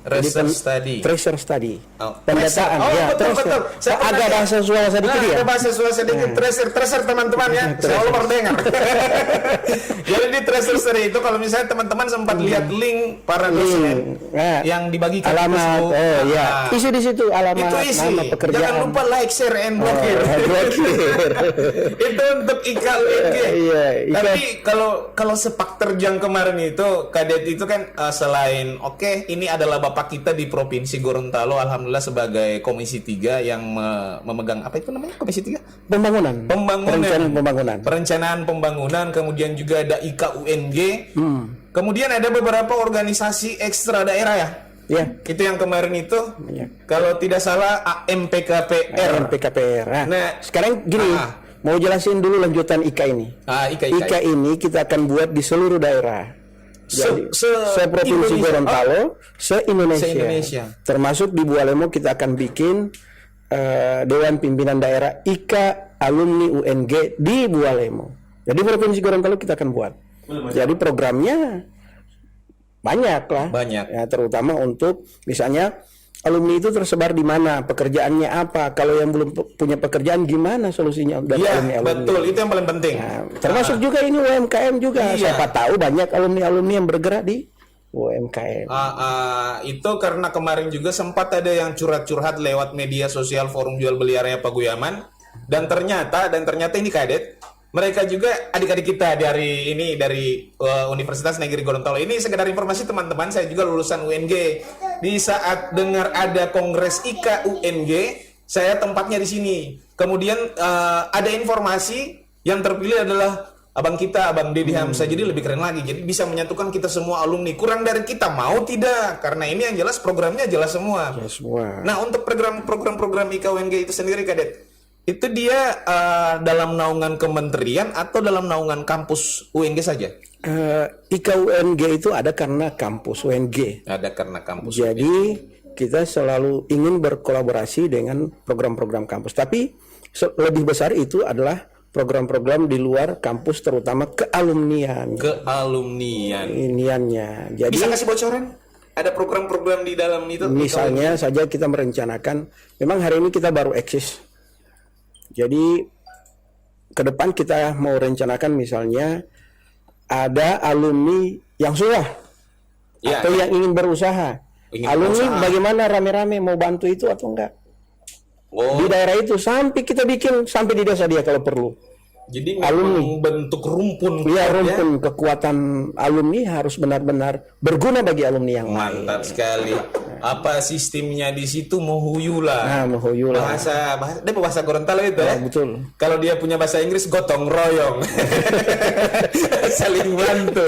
Tracer study. Oh, Pendataan. oh, Ya, betul, tracer. betul. Agak bahasa Sunda sedikit ya. Ada bahasa Sunda sedikit. Tracer teman-teman ya. Selalu berdengar. Jadi di tracer study itu kalau misalnya teman-teman sempat lihat link para dosen yang dibagikan alamat, isi di situ alamat, itu isi. nama pekerjaan. Jangan lupa like, share, and blokir. Itu untuk IKA UNG. Tapi kalau sepak terjang kemarin itu kadet itu kan selain ini adalah bapak kita di Provinsi Gorontalo, alhamdulillah sebagai Komisi 3 yang memegang apa itu namanya Komisi 3? Perencanaan pembangunan, kemudian juga ada IKA UNG. Kemudian ada beberapa organisasi ekstra daerah ya. Ya. Itu yang kemarin itu, kalau tidak salah AMPKPR. Nah, sekarang gini, mau jelasin dulu lanjutan IKA ini. IKA ini kita akan buat di seluruh daerah. Jadi se-Provinsi Gorontalo, se-Indonesia. Termasuk di Bualemo kita akan bikin Dewan Pimpinan Daerah IKA Alumni UNG di Bualemo. Jadi Provinsi Gorontalo kita akan buat. Jadi programnya banyak lah. Ya, terutama untuk misalnya alumni itu tersebar di mana, pekerjaannya apa, kalau yang belum punya pekerjaan gimana solusinya dari alumni. Betul, itu yang paling penting. Nah, termasuk juga ini UMKM juga. Siapa tahu banyak alumni yang bergerak di UMKM. Itu karena kemarin juga sempat ada yang curhat-curhat lewat media sosial forum jual beli area Paguyaman, dan ternyata ini kadet. Mereka juga adik-adik kita dari Universitas Negeri Gorontalo. Ini sekedar informasi teman-teman, saya juga lulusan UNG. Di saat dengar ada Kongres IKA UNG, saya tempatnya di sini. Kemudian ada informasi yang terpilih adalah abang kita, Abang Deddy Hamzah. Jadi lebih keren lagi. Jadi bisa menyatukan kita semua alumni. Kurang dari kita mau tidak? Karena ini yang jelas programnya jelas semua. Nah, untuk program IKA UNG itu sendiri kadet, itu dia dalam naungan kementerian atau dalam naungan kampus UNG saja? IKA UNG itu ada karena kampus UNG. Jadi kita selalu ingin berkolaborasi dengan program-program kampus. Tapi lebih besar itu adalah program-program di luar kampus, terutama kealumnian. Iniannya. Jadi bisa kasih bocoran? Ada program-program di dalam itu? Misalnya saja kita merencanakan, memang hari ini kita baru eksis. Jadi ke depan kita mau rencanakan misalnya ada alumni yang sudah atau yang ingin berusaha. Bagaimana rame-rame mau bantu itu atau enggak? Di daerah itu sampai kita bikin sampai di desa dia kalau perlu. Jadi memang bentuk rumpun. Iya, rumpun. Kekuatan alumni harus benar-benar berguna bagi alumni yang lain. Mantap sekali. Apa sistemnya di situ Mohuyula. Bahasa Gorontalo itu ya. Betul. Kalau dia punya bahasa Inggris gotong royong. Saling bantu.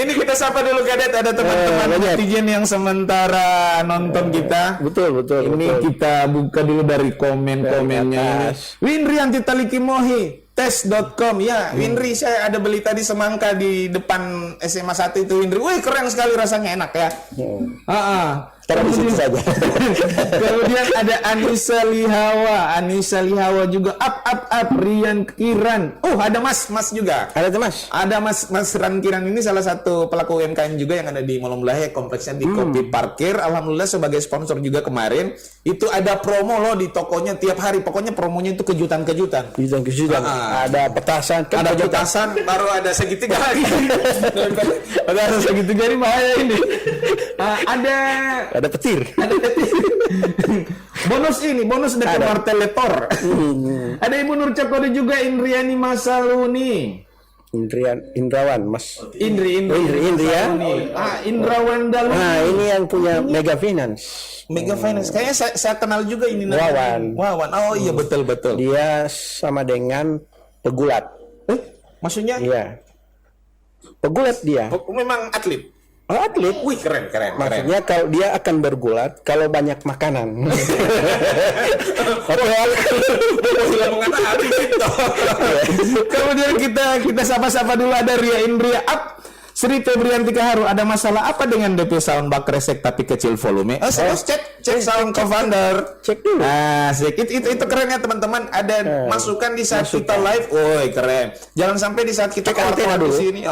Ini kita sapa dulu kadet, ada teman-teman netizen yang sementara nonton kita. Betul. Ini kita buka dulu dari komen-komennya. Winrianti Talikimohi tes.com ya, Winri, saya ada beli tadi semangka di depan SMA 1 itu, Winri. Wih, keren sekali, rasanya enak ya. Kemudian ada Anissa Lihawa juga up Rian Kiran. Ada Mas juga. Ada Mas Ran Kiran, ini salah satu pelaku UMKM juga yang ada di Molong Belahe, kompleksnya di Kopi Parkir. Alhamdulillah sebagai sponsor juga kemarin. Itu ada promo loh di tokonya tiap hari. Pokoknya promonya itu kejutan-kejutan. Ada petasan, baru ada segitiga lagi. Ada segitiga ini bahaya ini. Ada petir. bonus dari marteletor. Ada Ibu Nur Cakode juga, Indriani Masaluni. Indrawan, Mas. Indri ya. Indrawan Dalu. Nah, ini yang punya Mega Finance. Kayaknya saya kenal juga ini. Wawan. Oh iya, betul. Dia sama dengan pegulat. Maksudnya? Iya. Pegulat dia. Memang atlet. Atlet. Wih, keren. Maksudnya kalau dia akan bergulat kalau banyak makanan. Kemudian kita sapa-sapa dulu, ada Ria Indria Up. Sri Febrianti Kaharu, ada masalah apa dengan DP soundbar kresek tapi kecil volume? Cek sound co-founder. Cek dulu. Nah, itu keren ya teman-teman. Ada masukan di saat kita live. Woi, keren. Jangan sampai di saat kita antena dulu di sini.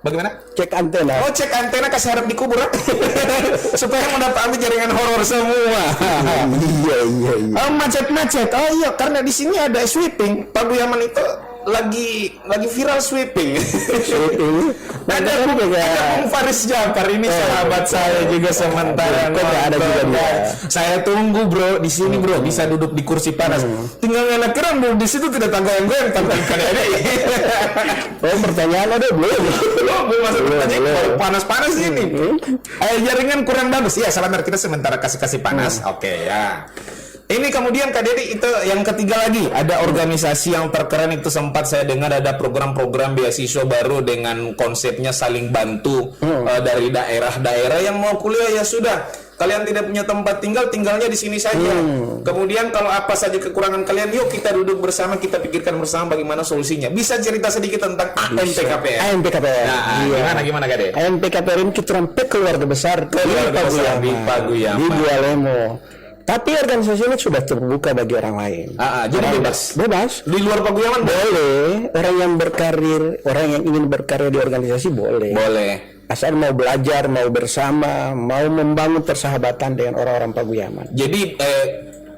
Bagaimana? Cek antena. Oh, cek antena kasih harap dikubur. Supaya mendapat jaringan horor semua. Iya. Oh, macet-macet. Oh iya, karena di sini ada sweeping. Paguyaman itu lagi viral sweeping. Ada Bung Faris Jafar ini sahabat saya juga sementara. Ada juga dia. Saya tunggu bro di sini bro, bisa duduk di kursi panas. Tinggal ngelak keren bro, di situ tidak tanggoyang-goyang tanpa ada. Oh, pertanyaan ada belum? Belum masuk pertanyaan panas-panas ini. Jaringan kurang bagus. Ya, sabar kita sementara kasih panas. Oke ya. Ini kemudian Kak Dedi itu yang ketiga lagi, ada organisasi yang terkeren itu sempat saya dengar ada program-program beasiswa baru dengan konsepnya saling bantu dari daerah-daerah yang mau kuliah ya sudah. Kalian tidak punya tempat tinggal, tinggalnya di sini saja. Kemudian kalau apa saja kekurangan kalian, yuk kita duduk bersama, kita pikirkan bersama bagaimana solusinya. Bisa cerita sedikit tentang AMPKPR? AMPKPR. Nah, gimana Kak Dedi? AMPKPR ini kita keluarga besar di Paguyaman. Di Bualemo. Tapi organisasi ini sudah terbuka bagi orang lain. Jadi bebas. Di luar Paguyaman boleh. Orang yang berkarir, orang yang ingin berkarir di organisasi boleh. Asal mau belajar, mau bersama, mau membangun persahabatan dengan orang-orang Paguyaman. Jadi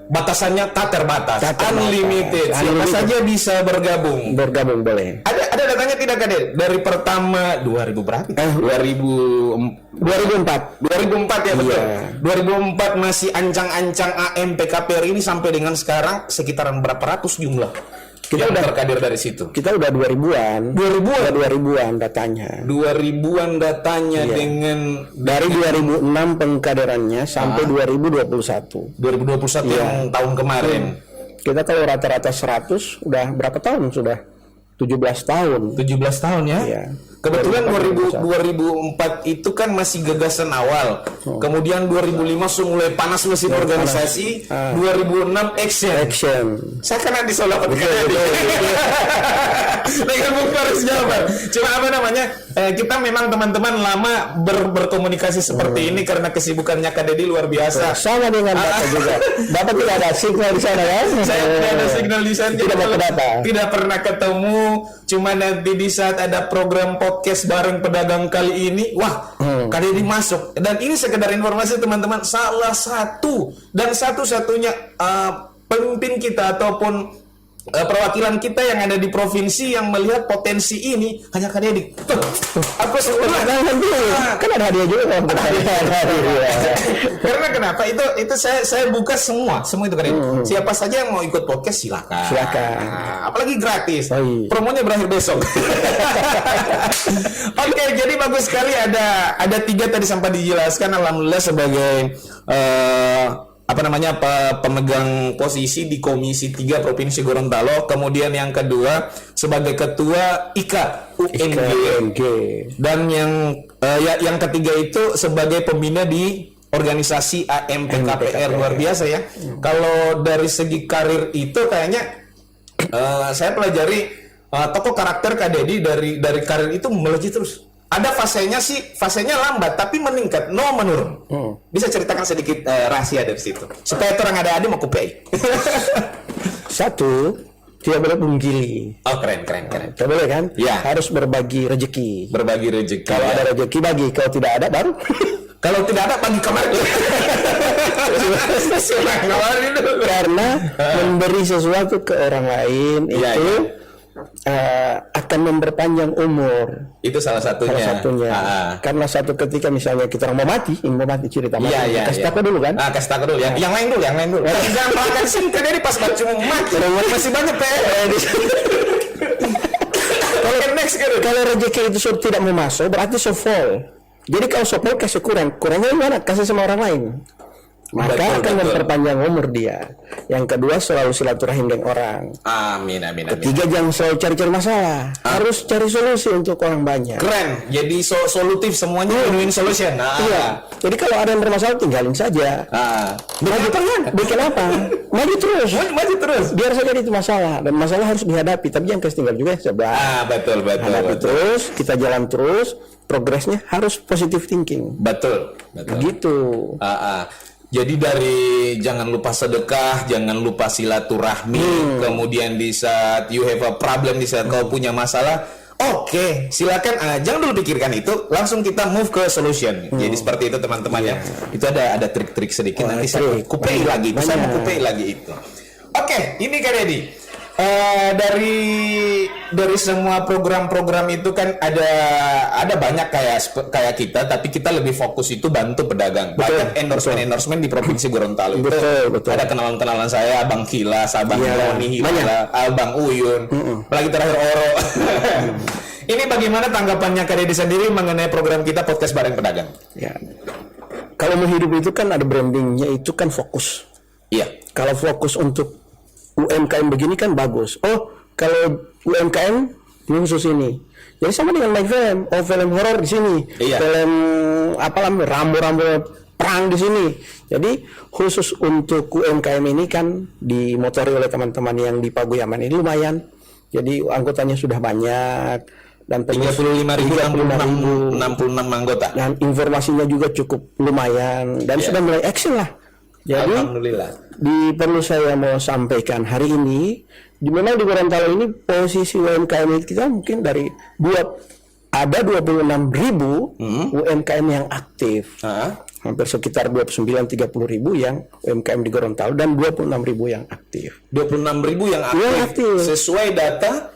batasannya tak terbatas, unlimited. Siapa saja bisa bergabung. Bergabung boleh. Ada datanya tidak Kade? Dari pertama 2000 berapa? 2004 ya betul. Iya. 2004 masih ancang-ancang AMPKPR ini sampai dengan sekarang sekitaran berapa ratus jumlah? Kita udah terkadir dari situ. Kita udah 2000-an datanya. 2000-an datanya iya. Dengan dari 2006 pengkaderannya sampai 2021. 2021 iya. Yang tahun kemarin. Kita kalau rata-rata 100 udah berapa tahun sudah? 17 tahun. 17 tahun ya? Iya. Kebetulan 2004 itu kan masih gagasan awal. Kemudian 2005 mulai panas mesin organisasi. 2006 action. Saya kan di Solo dengan Bung Faris Jafar. Cuma apa namanya? Kita memang teman-teman lama berkomunikasi seperti ini karena kesibukannya Kak Dedi luar biasa. Sama dengan Bapak juga. Bapak tidak ada signal di sana kan? Saya tidak ada signal di sana. Tidak pernah ketemu. Cuma nanti di saat ada program podcast bareng pedagang kali ini, wah, Kak Dedi masuk. Dan ini sekedar informasi teman-teman, salah satu dan satu-satunya pemimpin kita ataupun perwakilan kita yang ada di provinsi yang melihat potensi ini hanya Kak Dedi. Aku sekolah kan ada hadiah juga kan? Karena kenapa itu saya buka semua itu Kak Dedi. Siapa saja yang mau ikut podcast silakan. Apalagi gratis. Promonya berakhir besok. Oke, jadi bagus sekali ada 3 tadi sempat dijelaskan. Alhamdulillah sebagai pemegang posisi di Komisi 3 Provinsi Gorontalo, kemudian yang kedua sebagai ketua IKA UNG. Dan yang ketiga itu sebagai pembina di organisasi AMPKPR. Luar biasa ya. Kalau dari segi karir itu kayaknya saya pelajari tokoh karakter Kak Dedi dari karir itu melejit terus. Ada fasenya lambat tapi meningkat, menurun. Bisa ceritakan sedikit rahasia dari situ supaya orang ada mau kupei. Satu, tidak boleh pungkiri. Oh, keren. Tidak boleh kan? Ya. Harus berbagi rezeki. Kalau ada rezeki bagi, kalau tidak ada baru. Kalau tidak ada bagi kemarin. Karena memberi sesuatu ke orang lain itu akan memperpanjang umur. Itu salah satunya. Karena satu ketika misalnya kita mau mati cerita mati. Kasih tahu dulu kan? Kasih tahu dulu. Yang lain dulu. Jangan makan singkat dari pas cuma mati. Masih banyak Kalau rezeki itu tidak mau masuk, berarti fall. Jadi kalau fall kasih kurangnya gimana? Kasih sama orang lain. Maka akan memperpanjang umur dia. Yang kedua selalu silaturahim dengan orang. Amin. Ketiga jangan selalu cari-cari masalah. Harus cari solusi untuk orang banyak. Keren. Jadi solutif semuanya win-win solution. Iya. Jadi kalau ada yang bermasalah tinggalin saja. Bikin apa? Maju terus. Biar saja itu masalah dan masalah harus dihadapi. Tapi jangan tinggal juga sebelah. Betul. Terus kita jalan terus. Progresnya harus positive thinking. Betul. Gitu. Jadi dari jangan lupa sedekah, jangan lupa silaturahmi, kemudian di saat you have a problem, di saat kau punya masalah, Oke, silakan. Jangan dulu pikirkan itu, langsung kita move ke solution. Jadi seperti itu teman-teman ya. Itu ada trik-trik sedikit. Nanti saya kupei lagi. Saya mau kupei lagi itu. Oke, ini Kak Deddy. Dari semua program-program itu kan ada banyak kayak kita, tapi kita lebih fokus itu bantu pedagang. Banyak endorsement di provinsi Gorontalo. Betul. Ada kenalan saya, Abang Kilas, Abang Roni Hila, Abang Uyun, apalagi terakhir Oro. Ini bagaimana tanggapannya Kak Deddy sendiri mengenai program kita Podcast Bareng Pedagang? Ya. Kalau mau hidup itu kan ada brandingnya, itu kan fokus. Iya. Kalau fokus untuk UMKM begini kan bagus. Oh, kalau UMKM ini khusus ini. Jadi sama dengan main film. Oh, film horor di sini. Iya. Film rambo-rambo perang di sini. Jadi khusus untuk UMKM ini kan dimotori oleh teman-teman yang di Paguyaman ini lumayan. Jadi anggotanya sudah banyak dan 35.000 66 anggota. Dan informasinya juga cukup lumayan dan sudah mulai action lah. Jadi, alhamdulillah. Perlu saya mau sampaikan hari ini, memang di Gorontalo ini posisi UMKM kita mungkin dari ada 26.000 UMKM yang aktif. Hampir sekitar 29-30 ribu yang UMKM di Gorontalo dan 26.000 yang aktif. 26.000 yang aktif. Sesuai data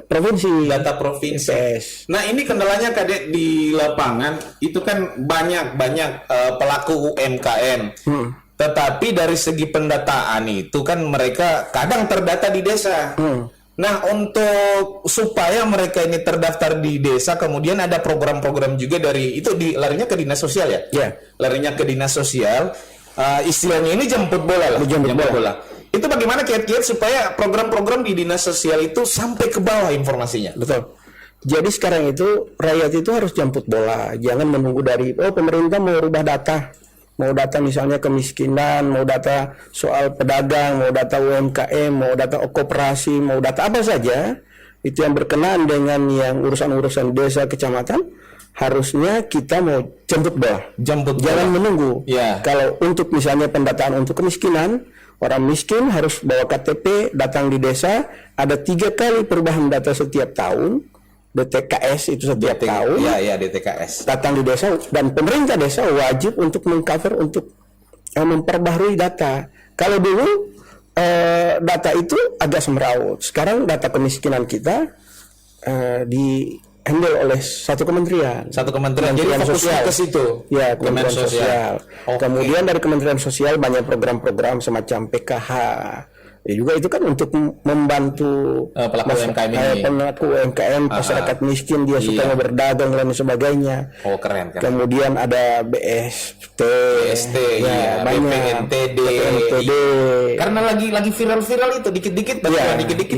provinsi. Data provinsi. Yes. Nah ini kendalanya Kadek di lapangan itu kan banyak pelaku UMKM. Tetapi dari segi pendataan itu kan mereka kadang terdata di desa. Nah untuk supaya mereka ini terdaftar di desa, kemudian ada program-program juga dari itu larinya ke dinas sosial ya? Iya. Larinya ke dinas sosial. Istilahnya ini jemput bola lah. Jemput bola. Itu bagaimana kiat-kiat supaya program-program di dinas sosial itu sampai ke bawah informasinya? Betul. Jadi sekarang itu rakyat itu harus jemput bola, jangan menunggu dari pemerintah mau rubah data, mau data misalnya kemiskinan, mau data soal pedagang, mau data UMKM, mau data koperasi, mau data apa saja itu yang berkenaan dengan yang urusan-urusan desa kecamatan, harusnya kita mau jemput bola. Jangan menunggu. Yeah. Kalau untuk misalnya pendataan untuk kemiskinan, orang miskin harus bawa KTP, datang di desa, ada 3 kali perubahan data setiap tahun, DTKS itu setiap tahun. Iya, DTKS. Datang di desa dan pemerintah desa wajib untuk mengcover untuk memperbaharui data. Kalau dulu data itu agak semeraut, sekarang data kemiskinan kita di handle oleh satu kementerian. Jadi fokusnya ke situ. Ya, Kementerian Sosial. Okay. Kemudian dari Kementerian Sosial banyak program-program semacam PKH. Ya juga itu kan untuk membantu pelaku UMKM ini. Pelaku UMKM, masyarakat miskin dia suka berdagang dan sebagainya. Oh, keren. Kemudian ada BST, banyak. BPNTD. Karena lagi viral-viral itu dikit-dikit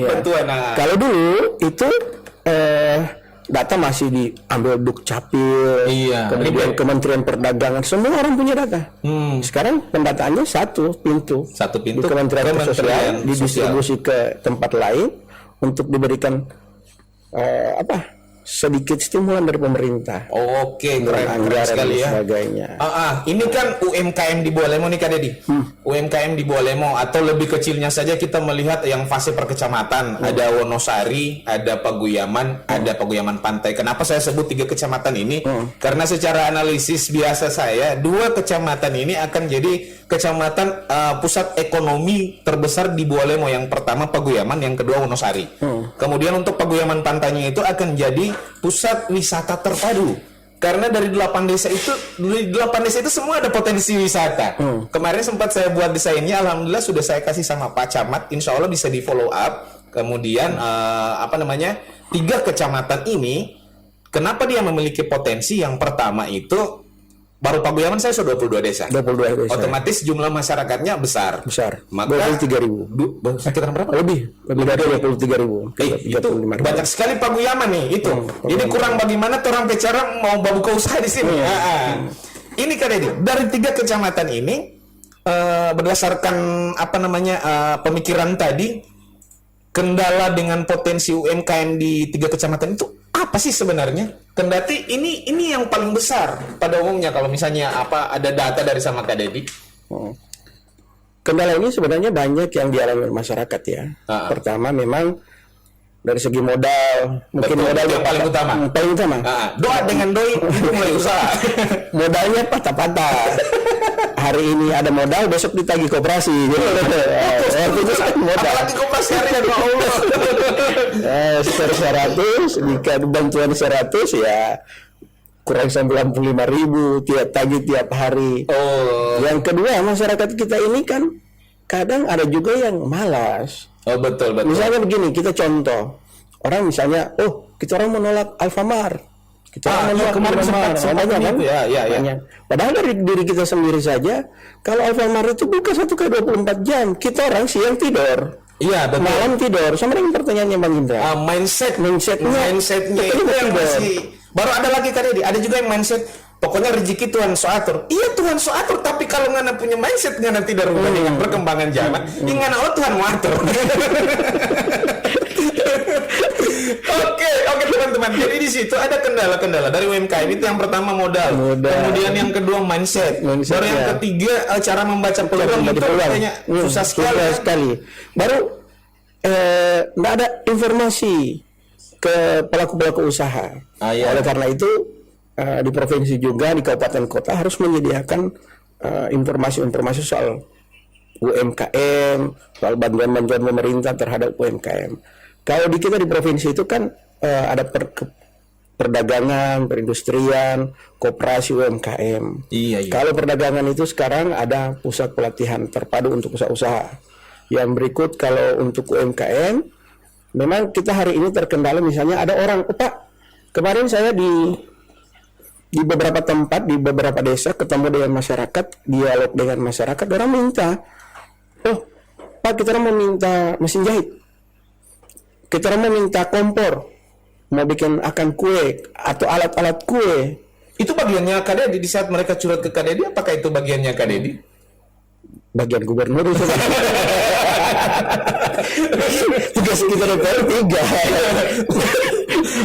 bantuan. Kalau dulu itu data masih diambil Dukcapil, kemudian Kementerian Perdagangan, semua orang punya data. Sekarang pendataannya satu pintu di Kementerian Sosial, didistribusi ke tempat lain untuk diberikan sedikit stimulan dari pemerintah. Oke, keren sekali ya. Sebagainya. Ini kan UMKM di Bualemo nih Kak Deddy. UMKM di Bualemo atau lebih kecilnya saja kita melihat yang fase per kecamatan. Ada Wonosari, ada Paguyaman, ada Paguyaman Pantai. Kenapa saya sebut 3 kecamatan ini? Karena secara analisis biasa saya 2 kecamatan ini akan jadi kecamatan pusat ekonomi terbesar di Bualemo. Yang pertama Paguyaman, yang kedua Wonosari. Kemudian untuk Paguyaman Pantainya itu akan jadi pusat wisata terpadu. Karena dari 8 desa itu semua ada potensi wisata. Kemarin sempat saya buat desainnya, alhamdulillah sudah saya kasih sama Pak Camat, insya Allah bisa di follow up. Kemudian 3 kecamatan ini kenapa dia memiliki potensi? Yang pertama itu baru Paguyaman saya sudah 22 desa. Otomatis jumlah masyarakatnya besar. Maka 23.000. Sekitar berapa? Lebih dari 23.000. Itu banyak sekali Paguyaman nih itu. Jadi kurang bagaimana orang bicara mau buka usaha di sini. Ini Kak Deddy, dari 3 kecamatan ini berdasarkan pemikiran tadi, kendala dengan potensi UMKM di 3 kecamatan itu apa sih sebenarnya? Kendati ini yang paling besar pada umumnya kalau misalnya ada data dari sama Kak Deddy. Kendala ini sebenarnya banyak yang dialami masyarakat ya. Pertama memang dari segi modal, mungkin betul, modal yang paling utama. Paling utama. Doa dengan doi itu mulai usaha. Modalnya patah-patah. Hari ini ada modal, besok ditagih koperasi. Gitu. Modal. Apalagi koperasi harian, ya Allah. 100, jika bantuan 100 ya kurang 95.000 tiap tagih tiap hari. Yang kedua, masyarakat kita ini kan kadang ada juga yang malas. Betul. Misalnya begini, kita contoh. Orang misalnya, kita orang menolak Alfamart. Kita menolak kemarin sempat kan? Ya. Padahal dari diri kita sendiri saja, kalau Alfamart itu buka 1x24 jam, kita orang siang tidur. Iya, betul. Malam tidur. Sama dengan pertanyaannya Bang Indra. Mindsetnya itu yang masih. Baru ada lagi tadi, ada juga yang mindset. Pokoknya rezeki Tuhan so atur. Iya Tuhan so atur, tapi kalau ngana punya mindset ngana tidak rubah dengan perkembangan zaman, ngana Tuhan ngatur. Oke teman-teman. Jadi di situ ada kendala-kendala dari UMKM itu yang pertama modal. Kemudian yang kedua mindset. Baru yang ketiga cara membaca peluang itu kayaknya susah sekali. Baru nggak ada informasi ke pelaku-pelaku usaha. Oleh karena itu di provinsi juga di kabupaten kota harus menyediakan informasi-informasi soal UMKM, soal bantuan-bantuan pemerintah terhadap UMKM. Kalau di kita di provinsi itu kan ada perdagangan, perindustrian, koperasi UMKM. Iya. Kalau perdagangan itu sekarang ada pusat pelatihan terpadu untuk usaha-usaha. Yang berikut kalau untuk UMKM, memang kita hari ini terkendala misalnya ada orang, Pak, kemarin saya di beberapa tempat, di beberapa desa ketemu dengan masyarakat, dialog dengan masyarakat, orang minta, Pak, kita orang meminta mesin jahit. Kita orang meminta kompor, mau bikin akan kue atau alat-alat kue. Itu bagiannya Kadedi di saat mereka curhat ke Kadedi, apakah itu bagiannya Kadedi? Bagian gubernur itu. Tugas kita DPR 3.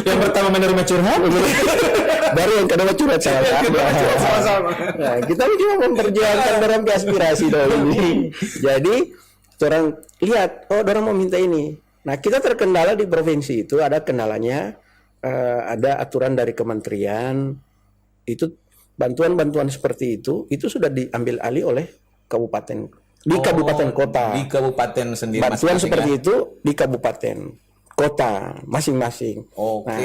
Yang pertama menerima curhat, baru yang kedua curhat sama-sama. Nah, kita cuma memperjuangkan dalam aspirasi ini. Jadi orang lihat, orang mau minta ini. Nah, kita terkendala di provinsi itu ada kendalanya, ada aturan dari kementerian, itu bantuan-bantuan seperti itu sudah diambil alih oleh kabupaten, di kabupaten kota. Di kabupaten sendiri. Bantuan seperti itu di kabupaten kota masing-masing. Nah,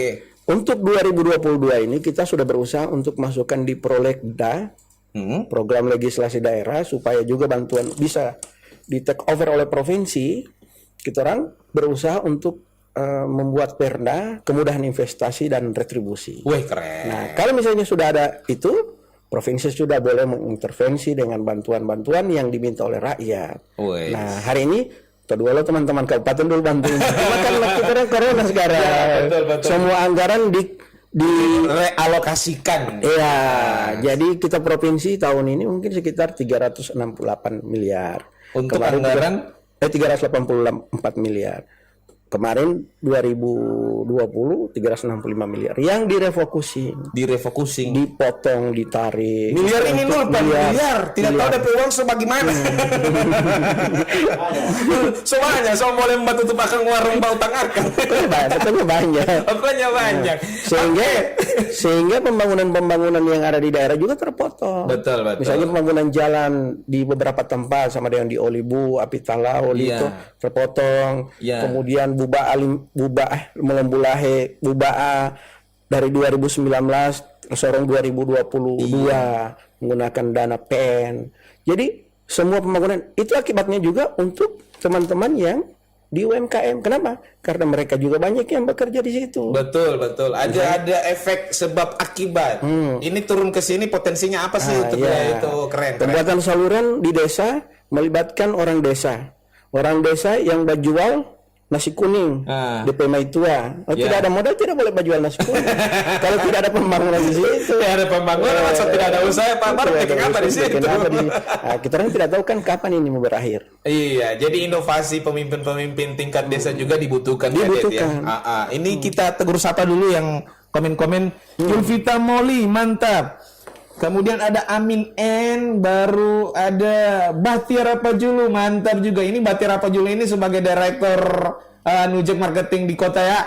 untuk 2022 ini kita sudah berusaha untuk masukkan di Prolegda, program legislasi daerah, supaya juga bantuan bisa di take over oleh provinsi. Kita orang berusaha untuk membuat perda, kemudahan investasi dan retribusi. Wih, keren. Nah, kalau misalnya sudah ada itu, provinsi sudah boleh mengintervensi dengan bantuan-bantuan yang diminta oleh rakyat. Wih. Nah, hari ini kedua lo teman-teman kabupaten dulu bantu. Cuma kan kita orang corona sekarang. Ya, betul. Semua anggaran realokasikan. Iya, jadi kita provinsi tahun ini mungkin sekitar 368 miliar. Untuk anggaran 384 miliar. Kemarin 2020 365 miliar yang direfocusing, dipotong, ditarik. Miliar ini 0 miliar, tidak tahu DP uang sebagaimana. Soalnya boleh membantu tuh akan warung bau tangarkan. Pokoknya banyak. Sehingga pembangunan yang ada di daerah juga terpotong. Betul. Misalnya pembangunan jalan di beberapa tempat sama dengan di Olibu, Apitalau, itu terpotong. Kemudian Bubaa dari 2019 tersorong 2022 menggunakan dana PEN. Jadi semua pembangunan itu akibatnya juga untuk teman-teman yang di UMKM. Kenapa? Karena mereka juga banyak yang bekerja di situ. Betul. Ada efek sebab akibat. Ini turun ke sini potensinya apa sih itu keren. Pembuatan saluran di desa melibatkan orang desa. Orang desa yang berjual nasi kuning di Pemaitua. Tidak ada modal, tidak boleh jual nasi kuning. Kalau tidak ada pembangunan di situ. Ada pembangunan, masa tidak ada usaha, Pak. Baru bikin apa di situ? Kita orang tidak tahu kan kapan ini mau berakhir. Iya, jadi inovasi pemimpin-pemimpin tingkat desa juga dibutuhkan. Ini kita tegur sapa dulu yang komen-komen. Julvita Moli, mantap. Kemudian ada Amin N, baru ada Bahtiar Rapajulu, mantap juga. Ini Bahtiar Rapajulu ini sebagai direktur Nujek Marketing di kota ya.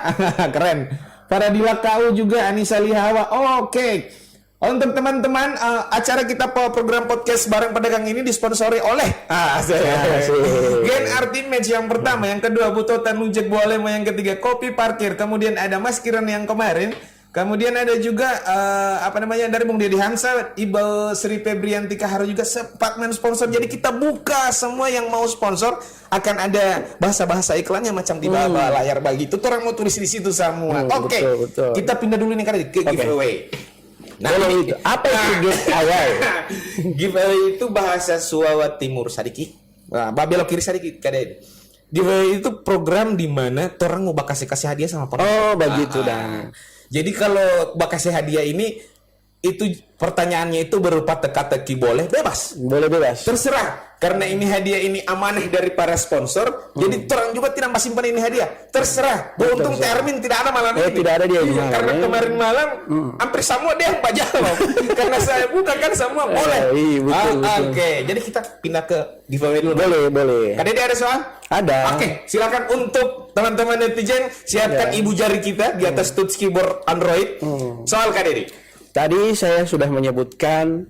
Keren. Faradila KU juga, Anissa Lihawa. Oke. Untuk teman-teman, acara kita program podcast bareng pedagang ini disponsori oleh Gen Art Image yang pertama, yang kedua Butotan Nujek Bolemo, yang ketiga Kopi Parkir, kemudian ada Mas Kiran yang kemarin, kemudian ada juga dari Bung Deddy Hamsa, Ibu Sri Febrianti Kahara juga sempat sponsor. Jadi kita buka semua yang mau sponsor, akan ada bahasa-bahasa iklannya macam di bawah layar begitu. Orang mau tulis di situ semua. Oke. Kita pindah dulu nih kali ke giveaway. Nah, itu apa itu giveaway? Giveaway itu bahasa Suawa Timur sadiki. Nah, belok kiri sadiki kadang. Giveaway itu program di mana orang mau kasih hadiah sama orang. Oh, begitu dah. Jadi kalau kasih hadiah ini itu pertanyaannya itu berupa teka-teki, boleh bebas. Boleh bebas. Terserah. Karena ini hadiah ini amanah dari para sponsor, jadi orang juga tidak masih simpan ini hadiah. Terserah. Beruntung termin tidak ada malam ini. Tidak ada dia. Karena kemarin malam hampir semua dia yang jawab. Karena saya buka kan semua boleh. Betul. Oke. Jadi kita pindah ke giveaway dulu. Boleh. Kadang ada soal? Ada. Oke, silakan untuk teman-teman netizen siapkan ibu jari kita di atas touch keyboard Android. Soal Kak Deddy. Tadi saya sudah menyebutkan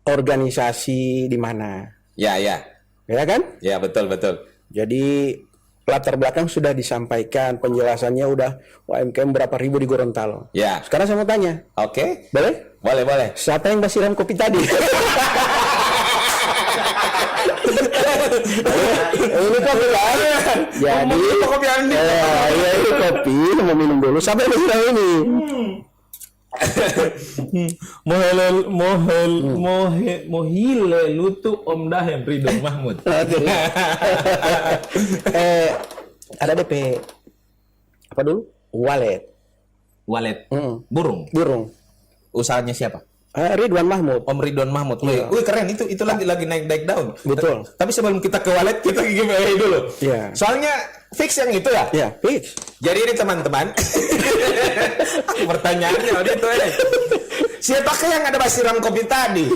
organisasi di mana. Ya kan? Ya, betul. Jadi latar belakang sudah disampaikan, penjelasannya udah UMKM berapa ribu di Gorontalo. Ya. Sekarang saya mau tanya. Oke. Boleh? Boleh. Siapa yang basiram kopi tadi? Ini kopi kan? Jadi kopi Andi. Ini kopi, mau minum dulu. Siapa yang basiram ini? Mohile lutu Om Dahem Ridho Mahmud. Ada DP apa dulu? Wallet. Burung. Usahanya siapa? Ridwan Mahmud. Om Ridwan Mahmud. Wih, keren itu lagi naik daun. Betul. Tapi sebelum kita ke wallet, kita giveaway dulu. Iya. Soalnya fix yang itu ya? Iya, fix. Jadi ini teman-teman. Pertanyaannya itu siapakah yang ada basiram kopi tadi?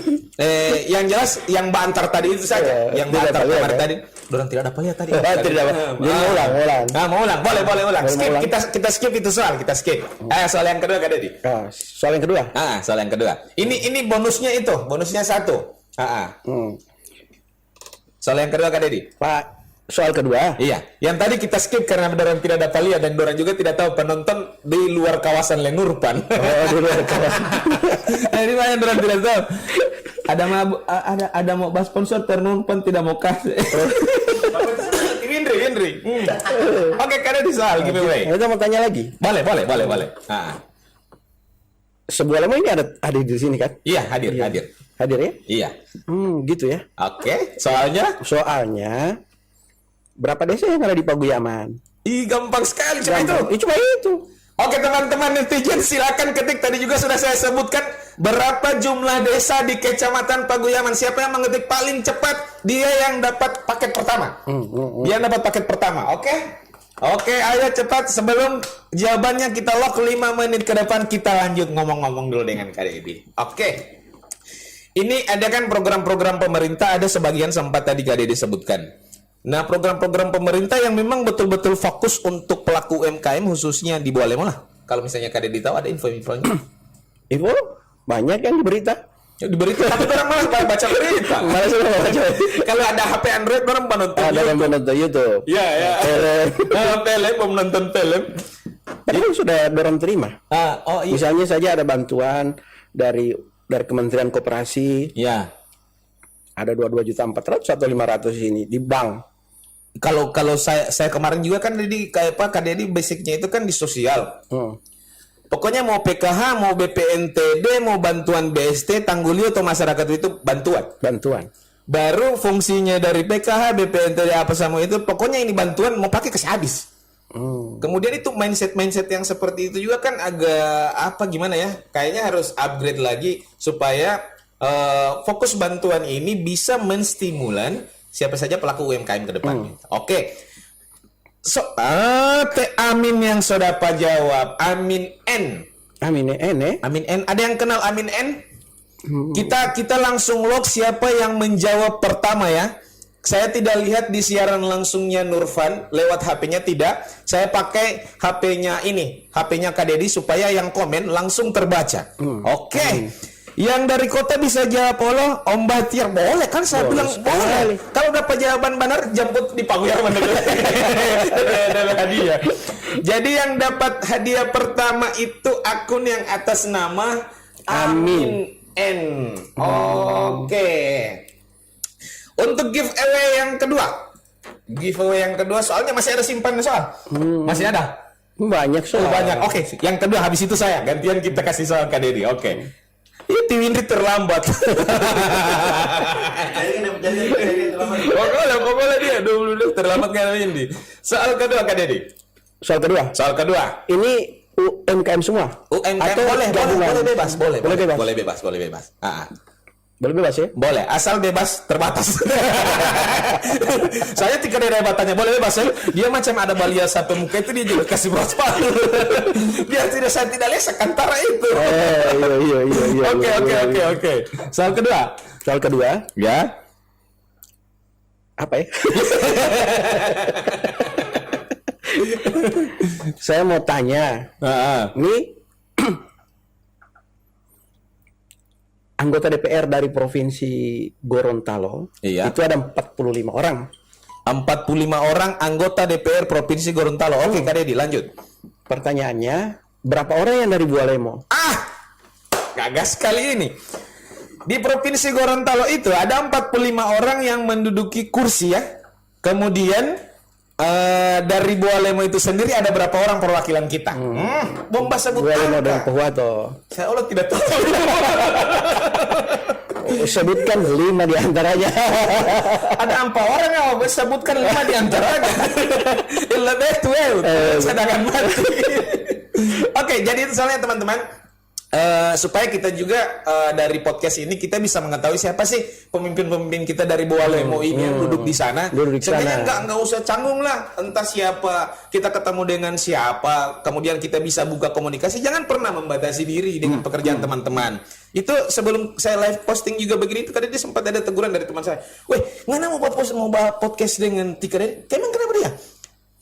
Yang jelas yang bantar tadi itu saja. Yang bantar kemarin tadi. Dorang tidak dapat lihat tadi. Tidak dapat. Ulang. Mau ulang. Boleh ulang. Skip. Kita skip itu soal. Kita skip. Soal yang kedua Kak Deddy. Soal yang kedua. Soal yang kedua. Ini bonusnya itu. Bonusnya 1. Soal yang kedua Kak Deddy. Pak, soal kedua. Iya. Yang tadi kita skip karena dorang tidak dapat lihat dan dorang juga tidak tahu penonton di luar kawasan Lenurpan. Di luar kawasan. Ini banyak dorang tidak tahu. Ada mau bahas sponsor Ternurpan tidak mau kasih. Indri. Oke, karena di soal giveaway. Kita mau tanya lagi. Boleh. Sebuah lama ini ada di sini kan? Iya, hadir. Hadir ya? Iya. Gitu ya. Oke, soalnya berapa desa yang ada di Paguyaman? Gampang sekali cuma itu. Cuma itu. Oke teman-teman netizen, silakan ketik. Tadi juga sudah saya sebutkan berapa jumlah desa di Kecamatan Paguyaman. Siapa yang mengetik paling cepat, dia yang dapat paket pertama. Dia dapat paket pertama. Oke, ayo cepat. Sebelum jawabannya kita lock 5 menit ke depan, kita lanjut ngomong-ngomong dulu dengan Kak Deddy. Oke. Ini ada kan program-program pemerintah, ada sebagian sempat tadi Kak Deddy sebutkan. Nah, program-program pemerintah yang memang betul-betul fokus untuk pelaku UMKM khususnya di Bolemo lah. Kalau misalnya Kak Deddy tahu ada info-infonya. Info? Banyak yang di berita. Tapi orang malas baca berita. Kalau ada HP Android orang menonton YouTube. Iya. Film, menonton film. Tapi sudah dorong terima. Iya. Misalnya saja ada bantuan dari Kementerian Koperasi. Iya. Ada 22.400.000 atau 500 ini di bank. Kalau saya kemarin juga kan kayak Pak Deddy basicnya itu kan di sosial. Pokoknya mau PKH, mau BPNTB, mau bantuan BST, Tanggulio atau masyarakat itu bantuan. Baru fungsinya dari PKH, BPNTB apa sama itu, pokoknya ini bantuan mau pakai kasih habis. Kemudian itu mindset yang seperti itu juga kan agak gimana ya? Kayaknya harus upgrade lagi supaya fokus bantuan ini bisa menstimulan siapa saja pelaku UMKM ke depannya. Oke. Teh Amin yang sudah Pak jawab. Amin N. Amin N. Ada yang kenal Amin N? Kita langsung lock siapa yang menjawab pertama ya. Saya tidak lihat di siaran langsungnya Nurfan lewat HP-nya, tidak. Saya pakai HP-nya ini, HP-nya Kak Deddy supaya yang komen langsung terbaca. Oke. Yang dari kota bisa jawab Om Bahtiar. Boleh kan saya bilang boleh. Kalau dapat jawaban benar jemput di Paguyaman. Ada hadiah. Jadi yang dapat hadiah pertama itu akun yang atas nama Amin N. Oke. Untuk giveaway yang kedua, soalnya masih ada simpan soal. Masih ada? Banyak soal. Banyak. Oke, yang kedua habis itu saya gantian kita kasih soal Kak Deddy. Oke. Itu Winry terlambat. Pokoknya dia 20 terlambat kan Winry. Soal kedua Kak Deddy. Soal kedua. Ini UMKM semua? UMKM atau boleh bebas. Boleh bebas. Boleh bebas ya? Boleh, asal bebas terbatas. Saya tidak ada batasnya, boleh bebas ya. Dia macam ada balia satu muka itu dia juga kasih berapa. Biar saya tidak lesek antara itu. Iya. Oke. Soal kedua. Ya. Apa ya? Saya mau tanya. Ini anggota DPR dari Provinsi Gorontalo, itu ada 45 orang. 45 orang anggota DPR Provinsi Gorontalo. Oke, Kak Deddy, lanjut. Pertanyaannya, berapa orang yang dari Bualemo? Gagas sekali ini. Di Provinsi Gorontalo itu ada 45 orang yang menduduki kursi ya. Kemudian dari Bualemo itu sendiri ada berapa orang perwakilan kita? Bomba sebut Bualemo angka. dan Pohuwato. Saya Allah tidak tahu. Sebutkan 5 di antaranya. Ada 4 orang yang sebutkan 5 di antaranya. Lebih tua, sedangkan mati. Oke, jadi itu soalnya teman-teman. Supaya kita juga dari podcast ini kita bisa mengetahui siapa sih pemimpin-pemimpin kita dari Bualemo ini yang duduk di sana. Sebenarnya nggak usah canggung lah, entah siapa kita ketemu dengan siapa, kemudian kita bisa buka komunikasi. Jangan pernah membatasi diri dengan pekerjaan teman-teman. Itu sebelum saya live posting juga begini itu tadi dia sempat ada teguran dari teman saya. Weh, ngana mau podcast dengan Tika Deddy? Emang kenapa dia?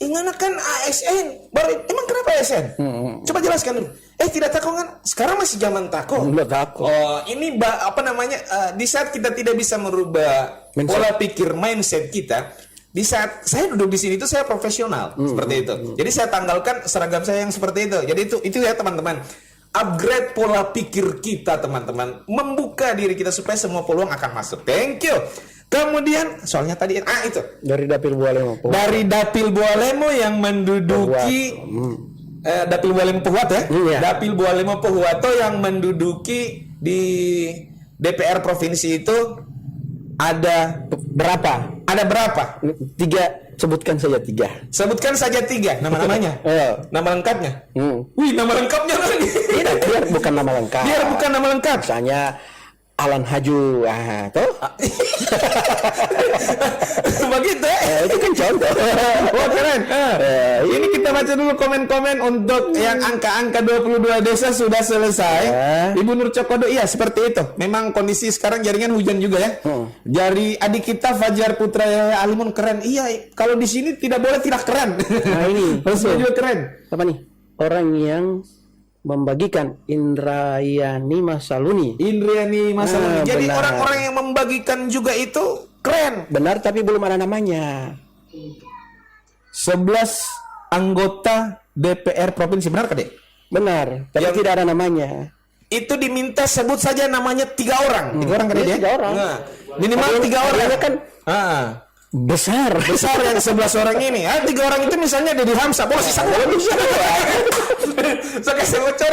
Ngana kan ASN, baru emang kenapa ASN? Coba jelaskan dulu. Tidak takut kan? Sekarang masih zaman takut. Ini di saat kita tidak bisa merubah pola pikir mindset kita, di saat saya duduk di sini itu saya profesional seperti itu. Jadi saya tanggalkan seragam saya yang seperti itu. Jadi itu ya teman-teman. Upgrade pola pikir kita teman-teman, membuka diri kita supaya semua peluang akan masuk. Thank you. Kemudian soalnya tadi itu dari Dapil Bualemo. Dari Dapil Bualemo yang menduduki Dapil Bualemo Pohuwato ya. Dapil Bualemo Pohuwato yang menduduki di DPR provinsi itu ada berapa? Ada berapa? 3. Sebutkan saja 3. Sebutkan saja 3 nama-namanya. Nama lengkapnya. Wih, nama lengkapnya lagi. Tidak, biar bukan nama lengkap. Biar bukan nama lengkap. Misalnya Alan Haju, toh? Begitu ya? Itu kan contoh. Wah, keren. Ini kita baca dulu komen-komen untuk yang angka-angka 22 desa sudah selesai. Ibu Nur Cokodo, iya seperti itu. Memang kondisi sekarang jaringan hujan juga ya. Dari adik kita Fajar Putra Alimun keren. Iya, kalau di sini tidak boleh tidak keren. Nah ini. Harus juga keren. Apa nih? Orang yang membagikan Indrayani Masaluni. Jadi orang-orang yang membagikan juga itu keren. Benar, tapi belum ada namanya. 11 anggota DPR provinsi, benar Kak Dek? Benar, tapi tidak ada namanya. Itu diminta sebut saja namanya 3 orang. 3 orang Kak Dek? 3 orang. Nah, minimal 3 orang kan. Besar yang 11 orang ini. 3 orang itu misalnya Deddy Hamsa, boleh sisa 2. Suka sebocor.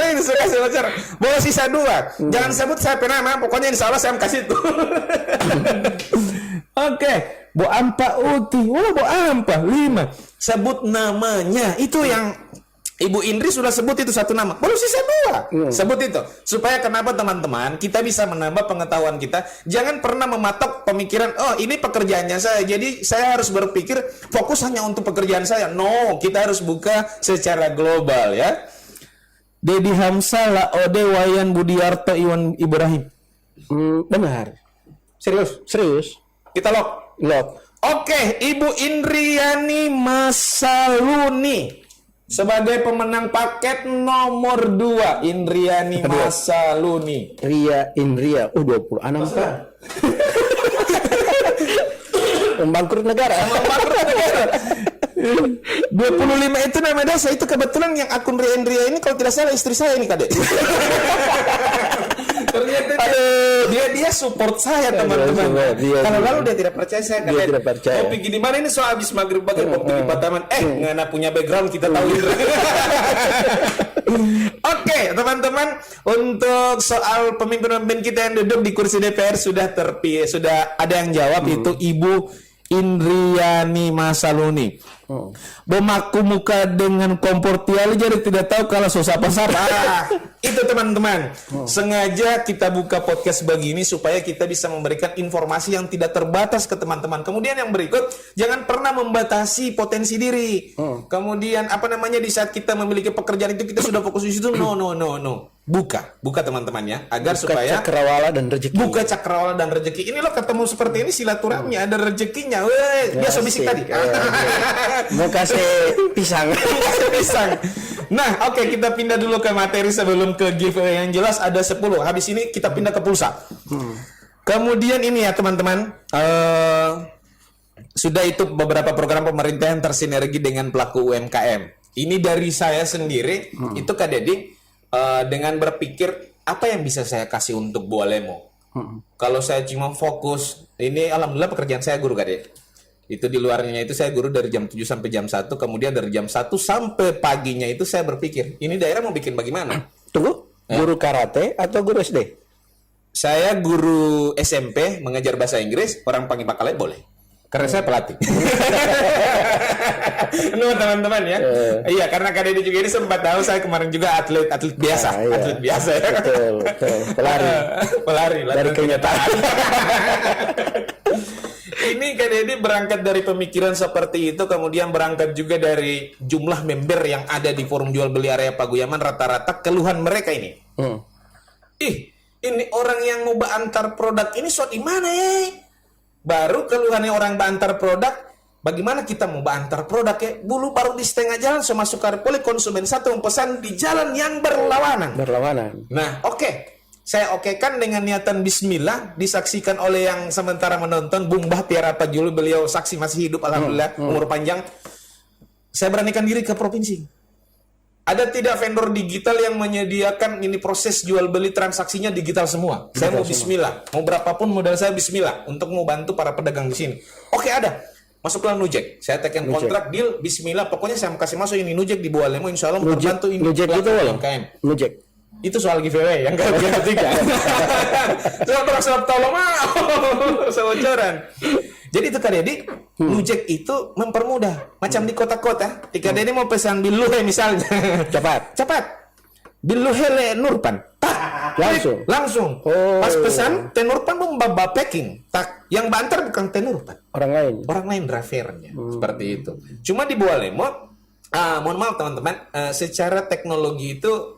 Boleh sisa 2. Jangan sebut saya penama, pokoknya insya Allah saya kasih itu. Oke, Bo Ampa Uti. Bo Ampa 5. Sebut namanya. Itu yang Ibu Indri sudah sebut itu 1 nama. Baru sisa 2. Sebut itu. Supaya kenapa teman-teman, kita bisa menambah pengetahuan kita. Jangan pernah mematok pemikiran, ini pekerjaannya saya. Jadi saya harus berpikir fokus hanya untuk pekerjaan saya. No, kita harus buka secara global ya. Deddy Hamsa, Laode, Wayan Budiarto, Iwan Ibrahim. Benar. Serius? Serius. Kita lock. Oke, Ibu Indriani Masaluni sebagai pemenang paket nomor 2. Indriani Masaluni. Indria 26 Pak. Membangkrut negara. 25 itu nama desa. Itu kebetulan yang akun Indria ini kalau tidak salah istri saya ini, Kadek. Ternyata dia support saya, teman-teman. Kalau lalu dia tidak percaya saya, Kadek. Dia tidak percaya. Tapi gimana ini soal habis maghrib waktu di Pataman. Ngana punya background kita tahu Indra. Oke, teman-teman, untuk soal pemimpin-pemimpin kita yang duduk di kursi DPR sudah ada yang jawab, itu Ibu Indriani Masaluni. Bemaku muka dengan kompor tiali jadi tidak tahu kalau susah apa. Itu teman-teman. Sengaja kita buka podcast begini supaya kita bisa memberikan informasi yang tidak terbatas ke teman-teman. Kemudian yang berikut, jangan pernah membatasi potensi diri. Kemudian di saat kita memiliki pekerjaan itu kita sudah fokus di situ. No. Buka teman-teman ya, agar supaya cakrawala dan rezeki. Buka cakrawala dan rezeki. Ini loh ketemu seperti ini silaturahmi, ada rezekinya. Biasa bisik tadi. Mau kasih pisang. Nah, oke, kita pindah dulu ke materi sebelum ke giveaway yang jelas ada 10. Habis ini kita pindah ke pulsa. Kemudian ini ya teman-teman, sudah itu beberapa program pemerintah yang tersinergi dengan pelaku UMKM. Ini dari saya sendiri, itu Kak Dedi, dengan berpikir apa yang bisa saya kasih untuk Bualemo. Kalau saya cuma fokus, ini alhamdulillah pekerjaan saya guru Kak Dedi. Itu di luarnya itu saya guru dari jam 7 sampai jam 1, kemudian dari jam 1 sampai paginya itu saya berpikir, ini daerah mau bikin bagaimana? Tunggu, guru karate atau guru SD? Saya guru SMP, mengajar bahasa Inggris, orang panggil Pak Kaleb boleh. Karena saya pelatih. Teman-teman ya. Iya, karena Kak Dedi juga ini sempat tahu saya kemarin juga atlet biasa. Iya. Atlet biasa ya. Betul. Pelari dari kenyataan. Ini Kak Dedi berangkat dari pemikiran seperti itu, kemudian berangkat juga dari jumlah member yang ada di forum jual beli area Paguyaman. Rata-rata keluhan mereka ini. Ini orang yang mau antar produk ini di mana ya? Baru keluhannya orang antar produk, bagaimana kita mau antar produk ya? Dulu baru di setengah jalan, so masuk karpoli konsumen satu memesan di jalan yang berlawanan. Nah, oke. Saya okekan dengan niatan bismillah, disaksikan oleh yang sementara menonton, Bung Bah Tiara Pajulu, beliau saksi masih hidup, alhamdulillah, umur panjang. Saya beranikan diri ke provinsi. Ada tidak vendor digital yang menyediakan ini proses jual beli transaksinya digital semua? Saya mau bismillah, mau berapapun modal saya bismillah untuk mau bantu para pedagang di sini. Oke, ada. Masuklah Nujek. Saya tekan kontrak deal bismillah, pokoknya saya mau kasih masuk ini Nujek di Bualemo, insya Allah membantu ini. Nujek itu Nujek. Itu soal giveaway yang ketiga. Soal tolong sewajaran. Jadi itu Kak Dedi, Nujek itu mempermudah. Macam di kota-kota, Kak Dedi mau pesan biluhe misalnya. Cepat. Biluhe Nurpan. Langsung. Pas pesan, Tenurpan membawa packing. Yang banter bukan Tenurpan. Orang lain drivernya. Seperti itu. Cuma di Bualemo, mohon maaf teman-teman, secara teknologi itu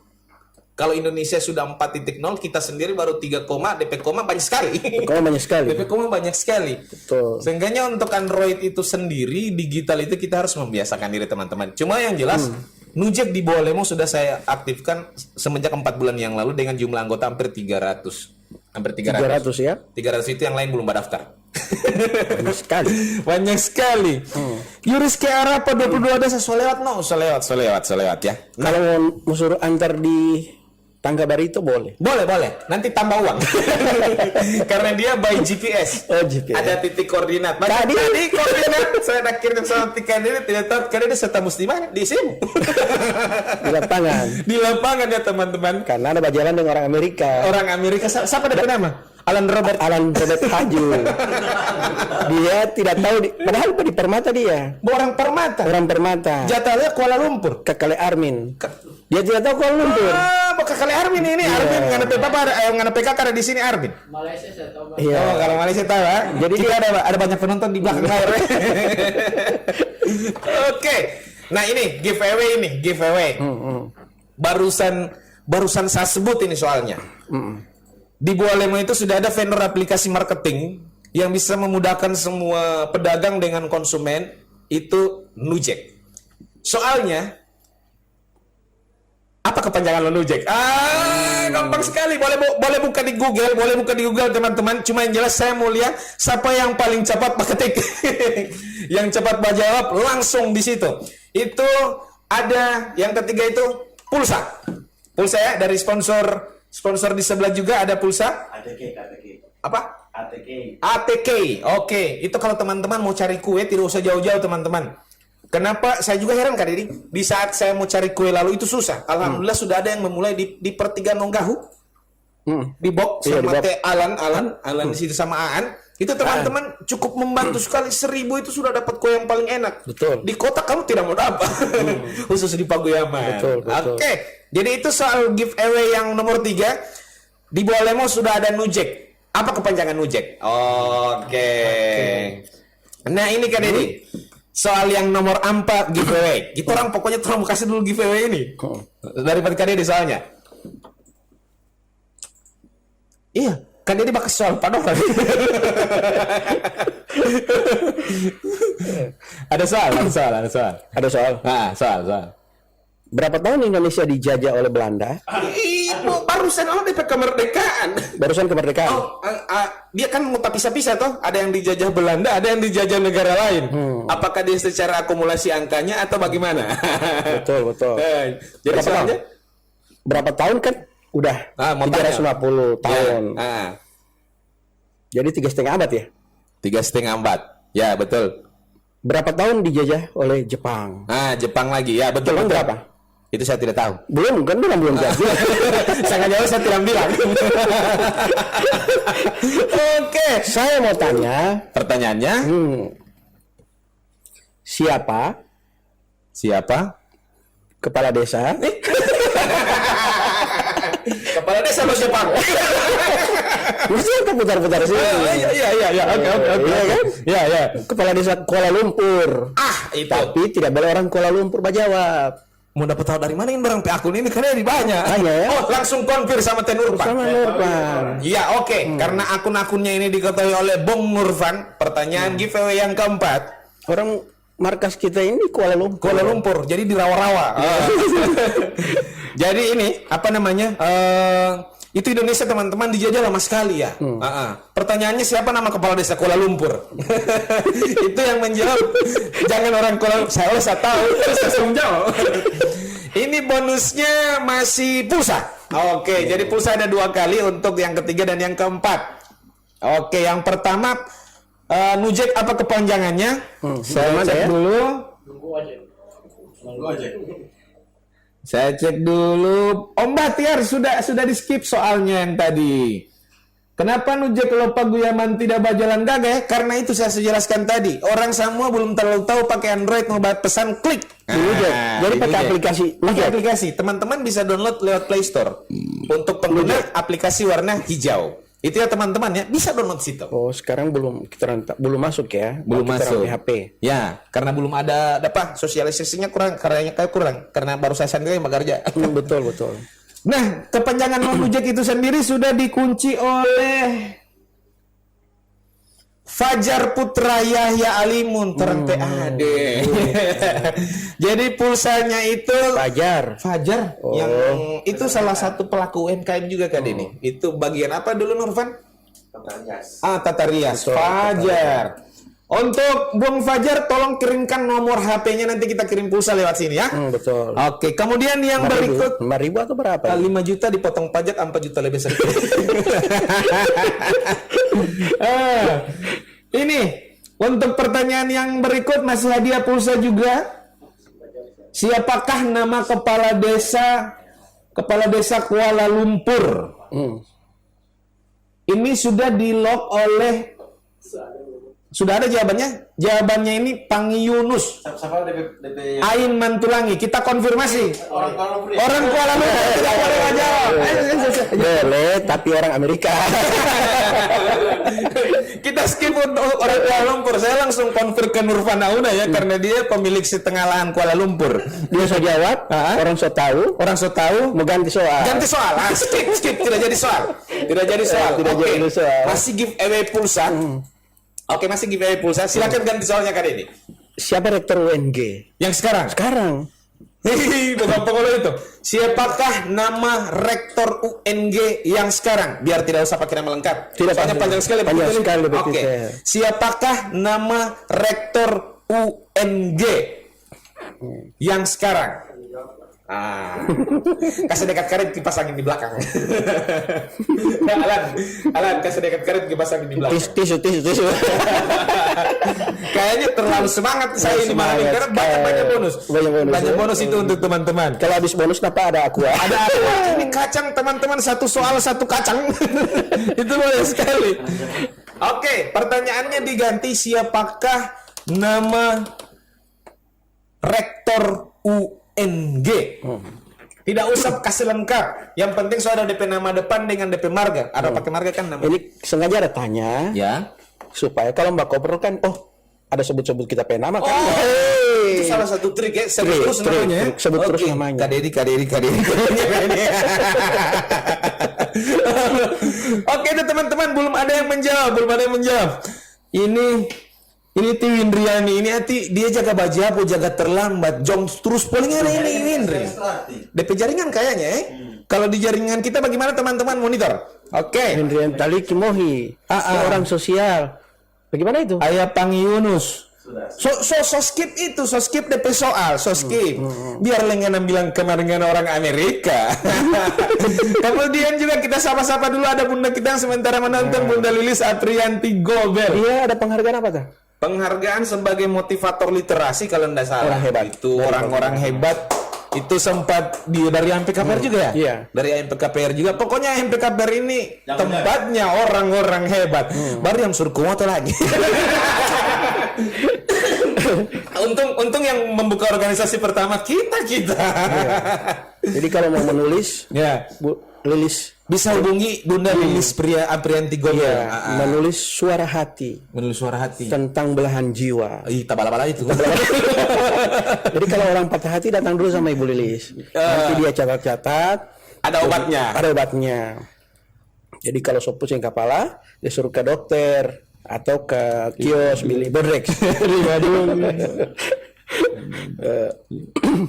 kalau Indonesia sudah 4.0, kita sendiri baru 3, DP banyak sekali. DP banyak sekali. Betul. Sehingga untuk Android itu sendiri, digital itu kita harus membiasakan diri teman-teman. Cuma yang jelas, Nujek di Bualemo sudah saya aktifkan semenjak 4 bulan yang lalu dengan jumlah anggota hampir 300. Hampir 300 ya? 300 itu yang lain belum daftar. Banyak sekali. Yuris ke arah 22 desa solewat ya. Kalau mau suruh antar di Tangga Barito boleh. Nanti tambah uang. Karena dia by GPS. Ada titik koordinat. Tadi koordinat saya nak kirim sama tiket ini tidak tahu karena dia serta muslimah di sini. Di lapangan ya teman-teman. Karena ada bajalan dengan orang Amerika. Siapa ada nama? Alan Robert Haju. Dia tidak tahu padahal di Permata dia. Orang Permata. Jatahnya Kuala Lumpur. Kakale Armin. Dia tidak tahu Kuala Lumpur. Kakale Armin ini. Armin ngana PK ada di sini Armin. Malaysia saya tahu. Iya. Kalau Malaysia tahu ya. Jadi dia ada banyak penonton di belakang layar. Oke. Nah ini giveaway. Barusan saya sebut ini soalnya. Di Bualemo itu sudah ada vendor aplikasi marketing yang bisa memudahkan semua pedagang dengan konsumen itu Nujek. Soalnya apa kepanjangan lo Nujek? Gampang sekali. Boleh buka di Google, teman-teman. Cuma yang jelas saya mau lihat siapa yang paling cepat ketik. Yang cepat menjawab langsung di situ. Itu ada yang ketiga itu pulsa. Pulsa ya dari sponsor di sebelah juga ada pulsa. ATK. Apa? ATK. ATK. Oke, itu kalau teman-teman mau cari kue tidak usah jauh-jauh teman-teman. Kenapa? Saya juga heran Kak Didi. Di saat saya mau cari kue lalu itu susah. Alhamdulillah sudah ada yang memulai di pertigaan Nonggahu. Di box sama Teh Alan di situ sama Aan. Itu teman-teman cukup membantu sekali. 1.000 itu sudah dapat kue yang paling enak. Betul. Di kota kamu tidak mau dapat. Khusus di Paguyaman. Betul. Oke. Jadi itu soal giveaway yang nomor 3. Di bawah Lemo sudah ada Nujek. Apa kepanjangan Nujek? Oke. Nah ini Kak Deddy. Soal yang nomor 4 giveaway. Kita orang pokoknya tolong kasih dulu giveaway ini. Daripada Kak Deddy soalnya. Iya. Kak Deddy bakal soal padahal. Ada soal. Nah, soal. Berapa tahun Indonesia dijajah oleh Belanda? Itu barusan DP kemerdekaan. Barusan kemerdekaan. Dia kan mau pisah-pisah toh. Ada yang dijajah Belanda, ada yang dijajah negara lain. Apakah dia secara akumulasi angkanya atau bagaimana? Betul. Jadi soalnya berapa tahun kan? Udah 350 tahun. Ya. Jadi 3,5 abad ya? 3,5 abad. Ya, betul. Berapa tahun dijajah oleh Jepang? Jepang lagi. Ya, betul. Berapa? Itu saya tidak tahu. Belum jawab. Sangat jauh saya tidak bilang. Oke, saya mau tanya. Pertanyaannya? Siapa kepala desa? Kepala desa lo Jepang. Mesti kita putar-putar sih. Iya. Oke. Iya. Kepala desa Kuala Lumpur. Itu. Tapi tidak boleh orang Kuala Lumpur menjawab. Mau dapat tahu dari mana ini barang akun ini karena di banyak. Ya? Oh, langsung konfir sama Nurfan. Sama Nurfan. Iya, oke. Karena akun-akunnya ini diketahui oleh Bung Nurfan. Pertanyaan giveaway yang keempat. Orang markas kita ini Kuala Lumpur. Jadi di rawa-rawa. Jadi ini apa namanya? Itu Indonesia teman-teman dijajah lama sekali ya. Pertanyaannya siapa nama kepala desa Kuala Lumpur? Itu yang menjawab. Jangan orang Kuala Lumpur. Saya tahu. Saya menjawab. Ini bonusnya masih pulsa. Oke, jadi pulsa ada 2 kali untuk yang ketiga dan yang keempat. Oke, yang pertama Nujek apa kepanjangannya? Saya cek dulu. Saya cek dulu. Om Bahtiar sudah di skip soalnya yang tadi. Kenapa Nujek kalau Paguyaman tidak berjalan gagah? Karena itu saya jelaskan tadi. Orang semua belum terlalu tahu pakai Android mau pesan klik. Jadi pakai aplikasi. Aplikasi. Teman-teman bisa download lewat Play Store. Untuk pengguna aplikasi warna hijau. Itu ya teman-teman ya, bisa download situ. Oh, sekarang belum masuk ya? Belum masuk. Di HP. Ya, karena belum ada sosialisasinya kurang, karena baru saya sendiri yang bekerja. Betul. Nah, kepanjangan Nujek itu sendiri sudah dikunci oleh Fajar Putra Yahya Alimun terang PAD. Jadi pulsanya itu Fajar yang itu salah satu pelaku UMKM juga kan ini. Itu bagian apa dulu Nurfan? Tata rias. Fajar. Untuk Bung Fajar tolong kirimkan nomor HP-nya, nanti kita kirim pulsa lewat sini ya. Betul. Oke, kemudian yang berikut 5.000 atau berapa? 5 juta dipotong pajak 4 juta lebih sedikit. Ini untuk pertanyaan yang berikut masih hadiah pulsa juga. Siapakah nama kepala desa Kuala Lumpur? Ini sudah di-lock oleh. Sudah ada jawabannya. Jawabannya ini Pangi Yunus. Ain Mantulangi. Kita konfirmasi. Orang Kuala Lumpur tidak boleh menjawab. Boleh, tapi orang Amerika. Kita skip untuk orang Kuala Lumpur. Saya langsung konfir ke Nurfan Auna ya, karena dia pemilik setengah lahan Kuala Lumpur. Dia so jawab. Orang so tahu. Mau ganti soal. Skip. Tidak jadi soal. Masih Masih giveaway pulsa. Oke, masih giveaway pulsa. Silakan ganti soalnya Kak Deddy. Siapa rektor UNG? Yang sekarang? Sekarang. Hihihi, gampang kalau itu. Siapakah nama rektor UNG yang sekarang? Biar tidak usah pakai nama lengkap. Tidak, soalnya panjang sekali. Panjang sekali. Oke. Siapakah nama rektor UNG yang sekarang? Kasih dekat karet kipas angin di belakang. Alan, kasih dekat karet kipas angin di belakang. Tisu. Kayaknya terlalu semangat saya ini malam ini karena banyak bonus. Banyak bonus itu untuk teman-teman. Kalau habis bonus kenapa ada aku? Ada aku. Ini kacang teman-teman, satu soal satu kacang. Itu boleh sekali. Oke, pertanyaannya diganti, siapakah nama rektor UNG? Tidak usah kasih lengkap. Yang penting soal ada DP nama depan dengan DP marga. Ada pakai marga kan nama. Ini sengaja ada tanya. Ya. Supaya kalau Mbak Koper kan, ada sebut-sebut kita punya nama kan. Itu salah satu trik ya. Sebut terus namanya. Sebut terus namanya. Kak Deddy. Oke, itu teman-teman, belum ada yang menjawab. Ini ti Windriani, ini hati dia jaga baju jaga terlambat, jong terus polingnya ini Windri. DP jaringan kayaknya Kalau di jaringan kita bagaimana teman-teman monitor? Oke. Windrian Tali Kimohi, orang sosial. Bagaimana itu? Ayah Pangi Yunus. So skip DP soal, skip. Biar lengan bilang kemarin orang Amerika. Kemudian juga kita sapa-sapa dulu, ada bunda kita yang sementara menonton, Bunda Lilis Aprianti Gober. Iya, ada penghargaan apa tuh? Penghargaan sebagai motivator literasi kalau tidak salah. Orang hebat. Itu orang-orang hebat. Itu sempat dari MPKPR juga ya? Iya. Dari MPKPR juga. Pokoknya MPKPR ini tempatnya orang-orang hebat. Baru yang suruh kumoto lagi. Untung yang membuka organisasi pertama kita. Iya. Jadi kalau mau menulis, Bu Lilis bisa hubungi Bunda Lilis Aprianti Gober. Iya, menulis suara hati tentang belahan jiwa. Tabala-bala itu. Jadi kalau orang patah hati datang dulu sama Ibu Lilis. Nanti dia catat-catat. Ada obatnya. Jadi kalau pusing kepala, dia suruh ke dokter atau ke kios beli Bodrex.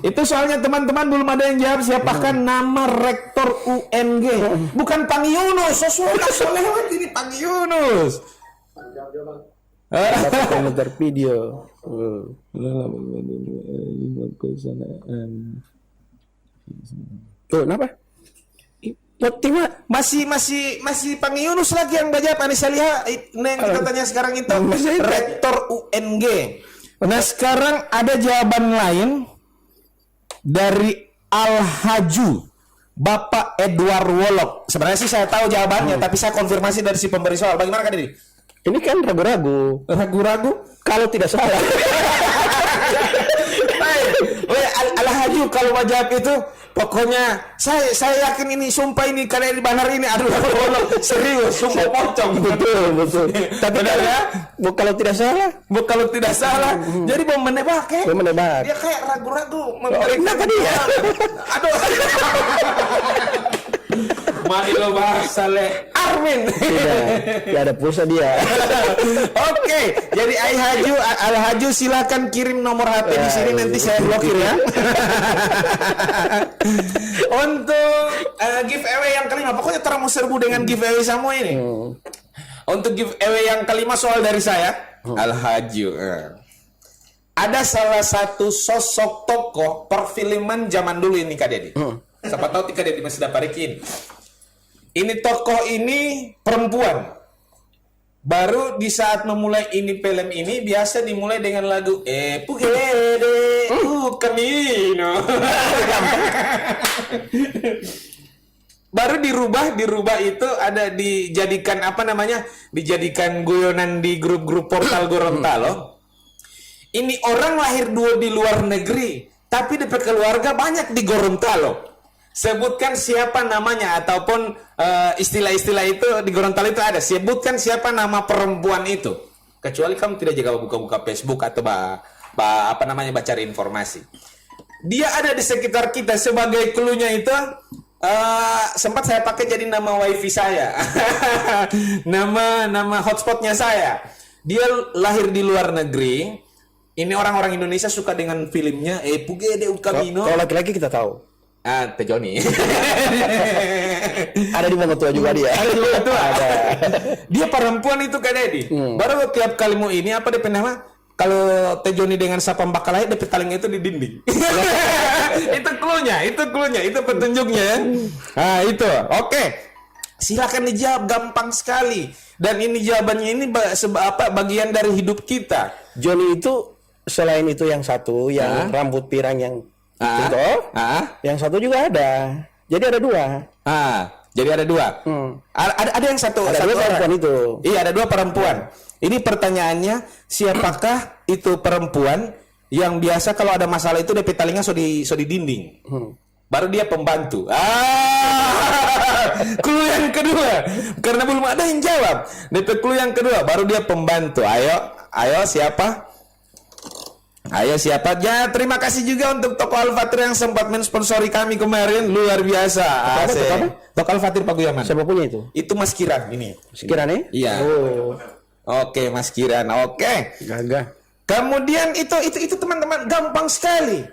Itu soalnya teman-teman belum ada yang jawab siapakah nama rektor UNG. Bukan Pangi Yunus. Soalnya ini Pangi Yunus. Komentar video. Tuh, kenapa? Masih Pangi Yunus lagi yang bajak. Anissa lihat yang kita tanya sekarang itu rektor UNG. Nah, sekarang ada jawaban lain dari Al-Haju Bapak Edward Wolok. Sebenarnya sih saya tahu jawabannya, tapi saya konfirmasi dari si pemberi soal. Bagaimana Kak Deddy? Ini kan ragu-ragu. Kalau tidak salah. Al-Haju kalau jawab itu, pokoknya saya yakin ini, sumpah ini karena di banar ini, aduh serius, sumpah pocong. Betul. Tapi kalau tidak salah, jadi mau menebak ya? Dia kayak ragu-ragu. Kenapa dia? Aduh. Mailo bahasa le Armin. Tidak ada pulsa dia. Oke, jadi Al-Haju silakan kirim nomor HP di sini, nanti saya blokir ya. Untuk giveaway yang kelima, pokoknya terang serbu dengan giveaway semua ini. Untuk giveaway yang kelima soal dari saya, Al-Haju. Ada salah satu sosok tokoh perfilman zaman dulu ini Kak Deddy. Siapa tahu Kak Deddy masih dapat ini. Ini tokoh ini perempuan. Baru di saat memulai ini film ini biasa dimulai dengan lagu Pugede Camino. Baru dirubah itu ada dijadikan dijadikan guyonan di grup-grup portal Gorontalo. Ini orang lahir dua di luar negeri, tapi DP keluarga banyak di Gorontalo. Sebutkan siapa namanya, ataupun istilah-istilah itu di Gorontalo itu ada. Sebutkan siapa nama perempuan itu. Kecuali kamu tidak jaga buka-buka Facebook atau baca cari informasi. Dia ada di sekitar kita. Sebagai clue-nya itu sempat saya pakai jadi nama wifi saya. nama hotspotnya saya. Dia lahir di luar negeri. Ini orang-orang Indonesia suka dengan filmnya Pugede Ukamino. Kalau laki-laki kita tahu. Teh Joni. Ada di Mama Tua juga dia. Ada di Mama Tua. Ada. Dia perempuan itu Kak Dedi. Baru tiap kali mau ini apa dia nama? Kalau Teh Joni dengan Sapam Bakalai dia talingnya itu di dinding. Itu cluenya, itu petunjuknya. Nah, itu. Oke. Silakan dijawab, gampang sekali. Dan ini jawabannya ini bagian dari hidup kita. Joni itu selain itu yang satu yang rambut pirang yang itu, yang satu juga ada. Jadi ada dua. Jadi ada dua. Ada yang satu. Ada dua perempuan itu. Iya, ada dua perempuan. Ini pertanyaannya, siapakah itu perempuan yang biasa kalau ada masalah itu DP talingnya so di dinding. Baru dia pembantu. Clue yang kedua. Karena belum ada yang jawab. DP clue yang kedua, baru dia pembantu. Ayo siapa? Ya, terima kasih juga untuk Toko Al-Fatir yang sempat mensponsori kami kemarin, luar biasa. Toko Al-Fatir Paguyaman. Siapa punya itu? Itu Mas Kiran ini. Mas Kiran nih? Iya. Oh. Oke, Mas Kiran. Oke. Gagah. Kemudian itu teman-teman gampang sekali.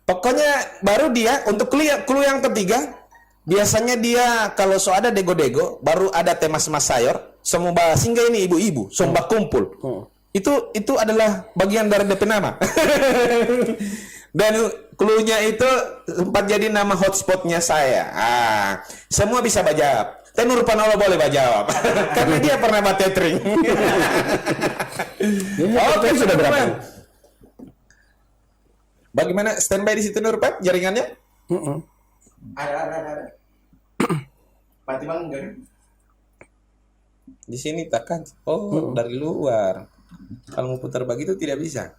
Pokoknya baru dia untuk clue yang ketiga, biasanya dia kalau so ada dego-dego, baru ada tema mas sayur, semua singgah ini ibu-ibu, somba kumpul. Itu adalah bagian dari DP nama. Dan clue-nya itu sempat jadi nama hotspotnya saya. Semua bisa bajawab. Tenur Panolo boleh bajawab. Karena dia pernah batetring. Oke, sudah berapa? Bagaimana standby di situ Nurpat jaringannya? Ada. Mati bang enggak? Di sini tekan. Dari luar. Kalau mau putar begitu tidak bisa.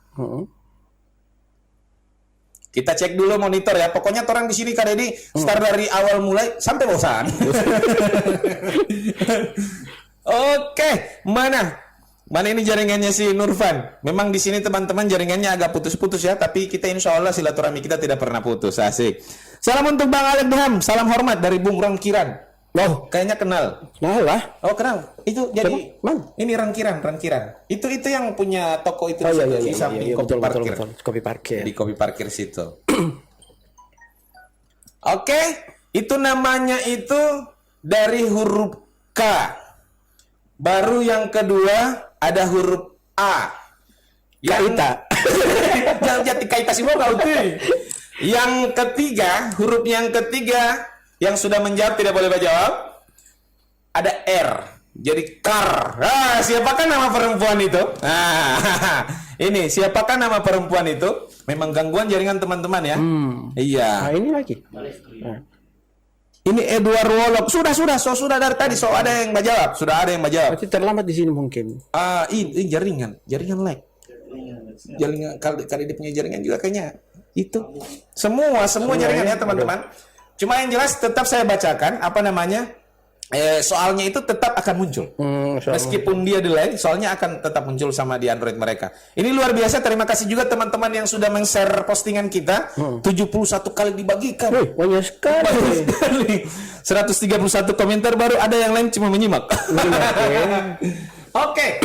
Kita cek dulu monitor ya. Pokoknya orang di sini Kak Dedi start dari awal mulai sampai bosan. Oke, mana ini jaringannya si Nurfan? Memang di sini teman-teman jaringannya agak putus-putus ya, tapi kita insya Allah silaturahmi kita tidak pernah putus. Asik. Salam untuk Bang Alek Daham. Salam hormat dari Bung Rangkiran. Loh, kayaknya kenal. Kenal lah. Oh, kenal. Itu jadi Bang. Ini Rangkiran. Itu yang punya toko itu di samping kopi parkir. Kopi parkir. Di kopi parkir situ. Oke, itu namanya itu dari huruf K. Baru yang kedua ada huruf A. Kaita. Jangan jadi kaita sih mau Yang ketiga, huruf yang ketiga yang sudah menjawab tidak boleh jawab. Ada R. Jadi kar. Siapakah nama perempuan itu? Ini siapakah nama perempuan itu? Memang gangguan jaringan teman-teman ya. Iya. Ini lagi. Ini Edward Wolok. Sudah dari tadi. Ada yang menjawab. Sudah ada yang menjawab. Berarti terlambat di sini mungkin. Ini jaringan lag. Jaringan kalau dia punya jaringan juga kayaknya itu. Semua jaringan ya teman-teman. Cuma yang jelas tetap saya bacakan apa namanya? Soalnya itu tetap akan muncul. Meskipun dia delay, soalnya akan tetap muncul sama di Android mereka. Ini luar biasa. Terima kasih juga teman-teman yang sudah men-share postingan kita. 71 kali dibagikan. Banyak sekali. 131 komentar baru, ada yang lain cuma menyimak. Oke.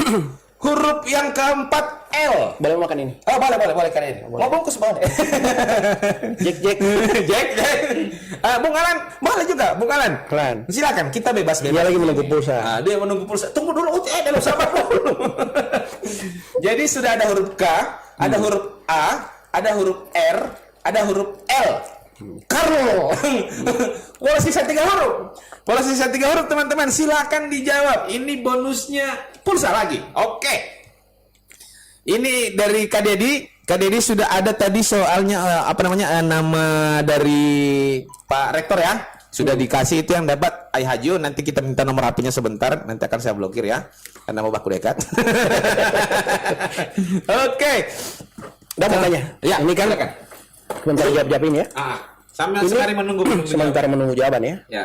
Huruf yang keempat L. Boleh makan ini? Oh, boleh kan ini. Mau bungkus boleh. Jack. Bung Alan, boleh juga, Bung Alan. Silakan, kita bebas. Dia lagi menunggu pulsa. Dia menunggu pulsa. Tunggu dulu, dalam sabar dulu. Jadi sudah ada huruf K, ada huruf A, ada huruf R, ada huruf L. Carlo. Pola sisa 3 huruf, teman-teman. Silakan dijawab. Ini bonusnya pulsa lagi. Oke. Ini dari Kak Dedi. Kak Dedi sudah ada tadi soalnya nama dari Pak Rektor ya. Sudah dikasih itu yang dapat Ai Haju. Nanti kita minta nomor HP-nya sebentar. Nanti akan saya blokir ya. Karena mau baku dekat. Oke. Udah mau tanya? Ya, ini kan silakan. Sebentar jawabin ya. Sambil sekali menunggu sementara menunggu jawaban ya. Ya.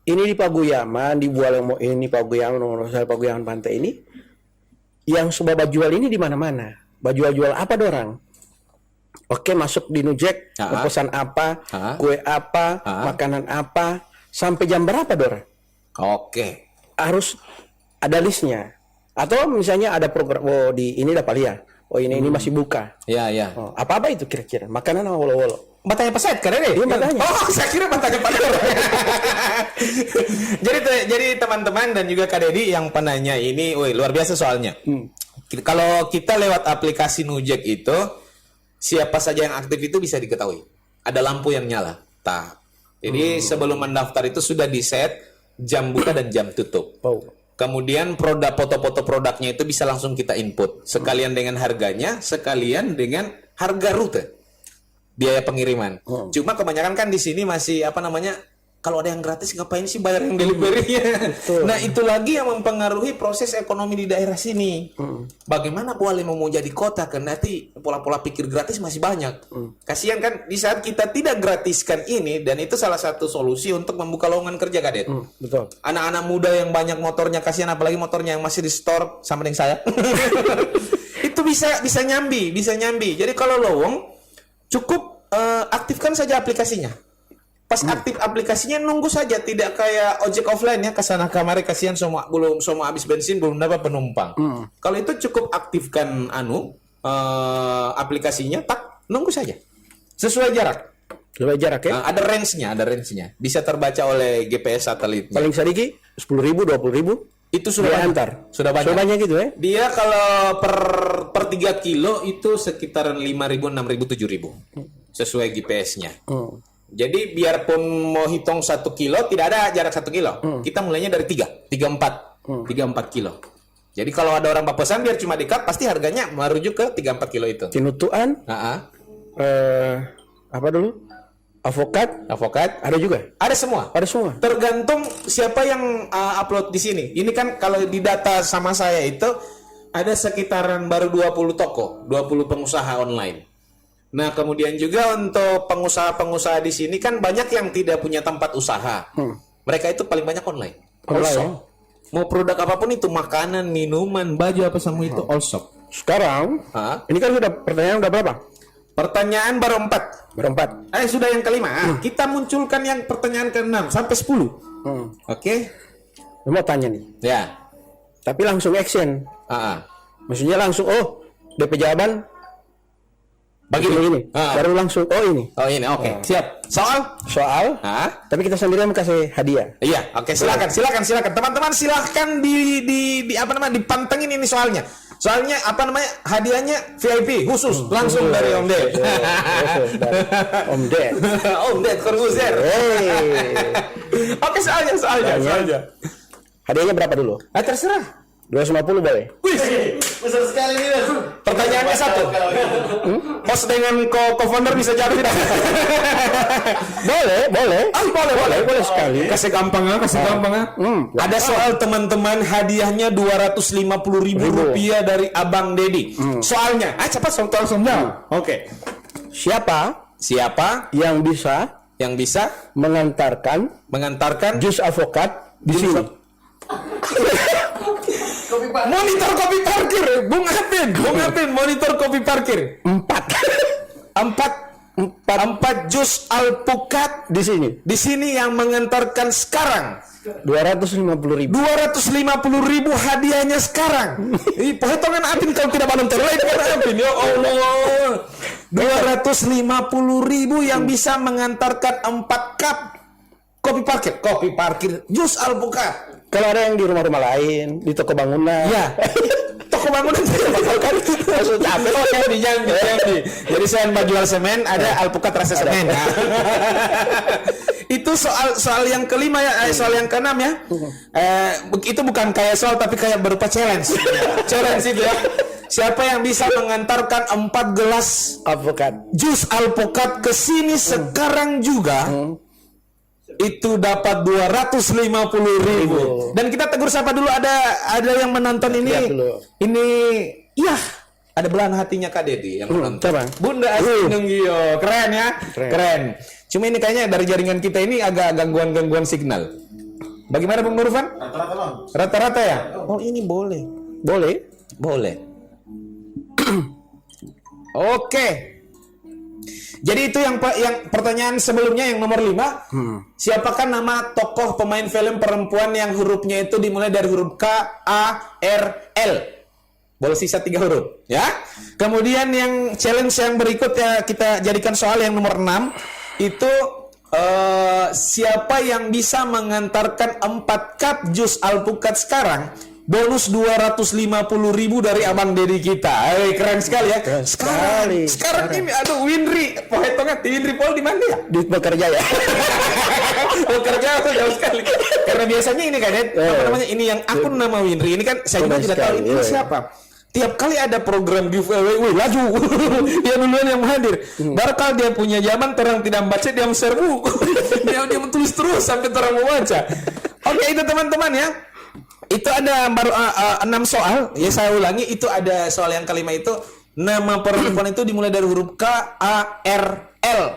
Ini di Paguyaman, di Bualemo ini Paguyaman, Paguyaman Pantai ini yang sudah jual ini di mana-mana. Jual apa dorang? Oke, masuk di Nujek, pesan apa, kue apa, makanan apa, sampai jam berapa dorang? Oke. Harus ada listnya. Atau misalnya ada program, oh di ini dapat lihat, oh ini masih buka. Ya. Oh, apa itu kira-kira? Makanan apa wolo-wolo? Matanya peset kan ini? Iya, matanya. Oh, saya kira matanya padar. jadi teman-teman dan juga Kak Dedi yang penanya ini, woi luar biasa soalnya. Kalau kita lewat aplikasi Nujek itu, siapa saja yang aktif itu bisa diketahui. Ada lampu yang nyala. Jadi sebelum mendaftar itu sudah di-set jam buka dan jam tutup. Kemudian foto-foto produknya itu bisa langsung kita input. Sekalian dengan harganya, sekalian dengan harga rute. Biaya pengiriman. Cuma kebanyakan kan di sini masih kalau ada yang gratis ngapain sih bayar yang delivery-nya? Nah, itu lagi yang mempengaruhi proses ekonomi di daerah sini. Bagaimana boleh mau jadi kota kan nanti pola-pola pikir gratis masih banyak. Kasihan kan di saat kita tidak gratiskan ini, dan itu salah satu solusi untuk membuka lowongan kerja, Kadet. Betul. Anak-anak muda yang banyak motornya, kasihan apalagi motornya yang masih di store sama dengan saya. Itu bisa nyambi. Jadi kalau lowong cukup aktifkan saja aplikasinya. Pas aktif aplikasinya nunggu saja, tidak kayak ojek offline ya, kesana kamari kasihan semua habis bensin belum dapat penumpang. Kalau itu cukup aktifkan aplikasinya, nunggu saja. Sesuai jarak. Sesuai jarak ya. Ada range-nya. Bisa terbaca oleh GPS satelitnya. Paling sedikit 10.000, 20.000. Itu sudah antar. Sudah banyak gitu ya. Dia kalau per 3 kilo itu sekitaran 5.000, 6.000, 7.000. Sesuai GPS-nya. Jadi biarpun mau hitung 1 kilo, tidak ada jarak 1 kilo. Kita mulainya dari 3, 4 kilo. Jadi kalau ada orang pesan biar cuma dekat, pasti harganya merujuk ke 3-4 kilo itu. Tinutuan. Apa dulu? Avokat. Ada juga? Ada semua. Tergantung siapa yang upload di sini. Ini kan kalau di data sama saya itu ada sekitaran baru 20 toko, 20 pengusaha online. Nah, kemudian juga untuk pengusaha-pengusaha di sini kan banyak yang tidak punya tempat usaha. Mereka itu paling banyak online. All shop. Mau produk apapun itu, makanan, minuman, baju apa semua itu all shop. Sekarang, ini kan pertanyaan udah berapa? Pertanyaan baru 4. Sudah yang kelima. Kita munculkan yang pertanyaan ke-6 sampai 10. Oke. Mau tanya nih. Ya. Tapi langsung action. Maksudnya langsung, DP jawaban begini. Baru langsung ini. Oke. Siap. Soal? Tapi kita sendirian kasih hadiah. Iya, oke, silakan. Teman-teman silakan dipantengin ini soalnya. Soalnya hadiahnya VIP khusus langsung dari Om Ded. Om Ded Corbuzier. Oke, soalnya. Hadiahnya berapa dulu? Terserah. 250 boleh? Wih, besar sekali ini. Pertanyaannya satu. Host dengan co-founder bisa jawab tidak? Boleh. Boleh sekali. Kasih gampang. Ada soal teman-teman, hadiahnya 250.000 rupiah dari Abang Dedi. Soalnya, cepat langsung jawab. Oke. Siapa yang bisa mengantarkan jus avokat di sini? Monitor kopi parkir, Bung Apin, monitor kopi parkir. 4 jus alpukat di sini yang mengantarkan sekarang 250.000 hadiahnya sekarang. Potongan Apin kalau tidak menonton live kan Apin, ya Allah. 250.000 yang bisa mengantarkan 4 cup kopi parkir jus alpukat. Kalau ada yang di rumah-rumah lain, di toko bangunan. Ya. Toko bangunan kan maksud capek di Jambi. Jadi saya jual semen, ada alpukat rasa semen. Itu soal yang kelima ya, soal yang keenam ya. Itu bukan kayak soal tapi kayak berupa challenge. Challenge itu ya. Siapa yang bisa mengantarkan 4 gelas jus alpukat ke sini sekarang juga? Itu dapat 250.000. Dan kita tegur siapa dulu, ada yang menonton ini. Ini ada belahan hatinya Kak Dedi yang menonton. Bunda Astinunggio. Keren ya? Keren. Cuma ini kayaknya dari jaringan kita ini agak gangguan signal. Bagaimana Bung Nurfan? Rata-rata ya? Oh, ini boleh. Oke. Jadi itu yang pertanyaan sebelumnya yang nomor 5. Siapakah nama tokoh pemain film perempuan yang hurufnya itu dimulai dari huruf K, A, R, L? Boleh sisa 3 huruf, ya. Kemudian yang challenge yang berikut ya kita jadikan soal yang nomor 6 itu siapa yang bisa mengantarkan 4 cup jus alpukat sekarang? Bonus 250.000 dari Abang Dedi kita. Keren sekali ya. Sekarang ini aduh Winri, Winri Pol di mana ya? Di bekerja ya. Bekerja tuh jauh sekali. Karena biasanya ini kan apa namanya? Ini yang akun nama Winri. Ini kan saya juga tidak tahu ini siapa. Tiap kali ada program giveaway, laju. Dia duluan yang hadir. Barangkali dia punya zaman terang tidak membaca, dia serbu. dia menulis terus sampai terang membaca. Oke, itu teman-teman ya. Itu ada baru 6 soal. Ya saya ulangi, itu ada soal yang kelima itu nama perempuan itu dimulai dari huruf K, A, R, L.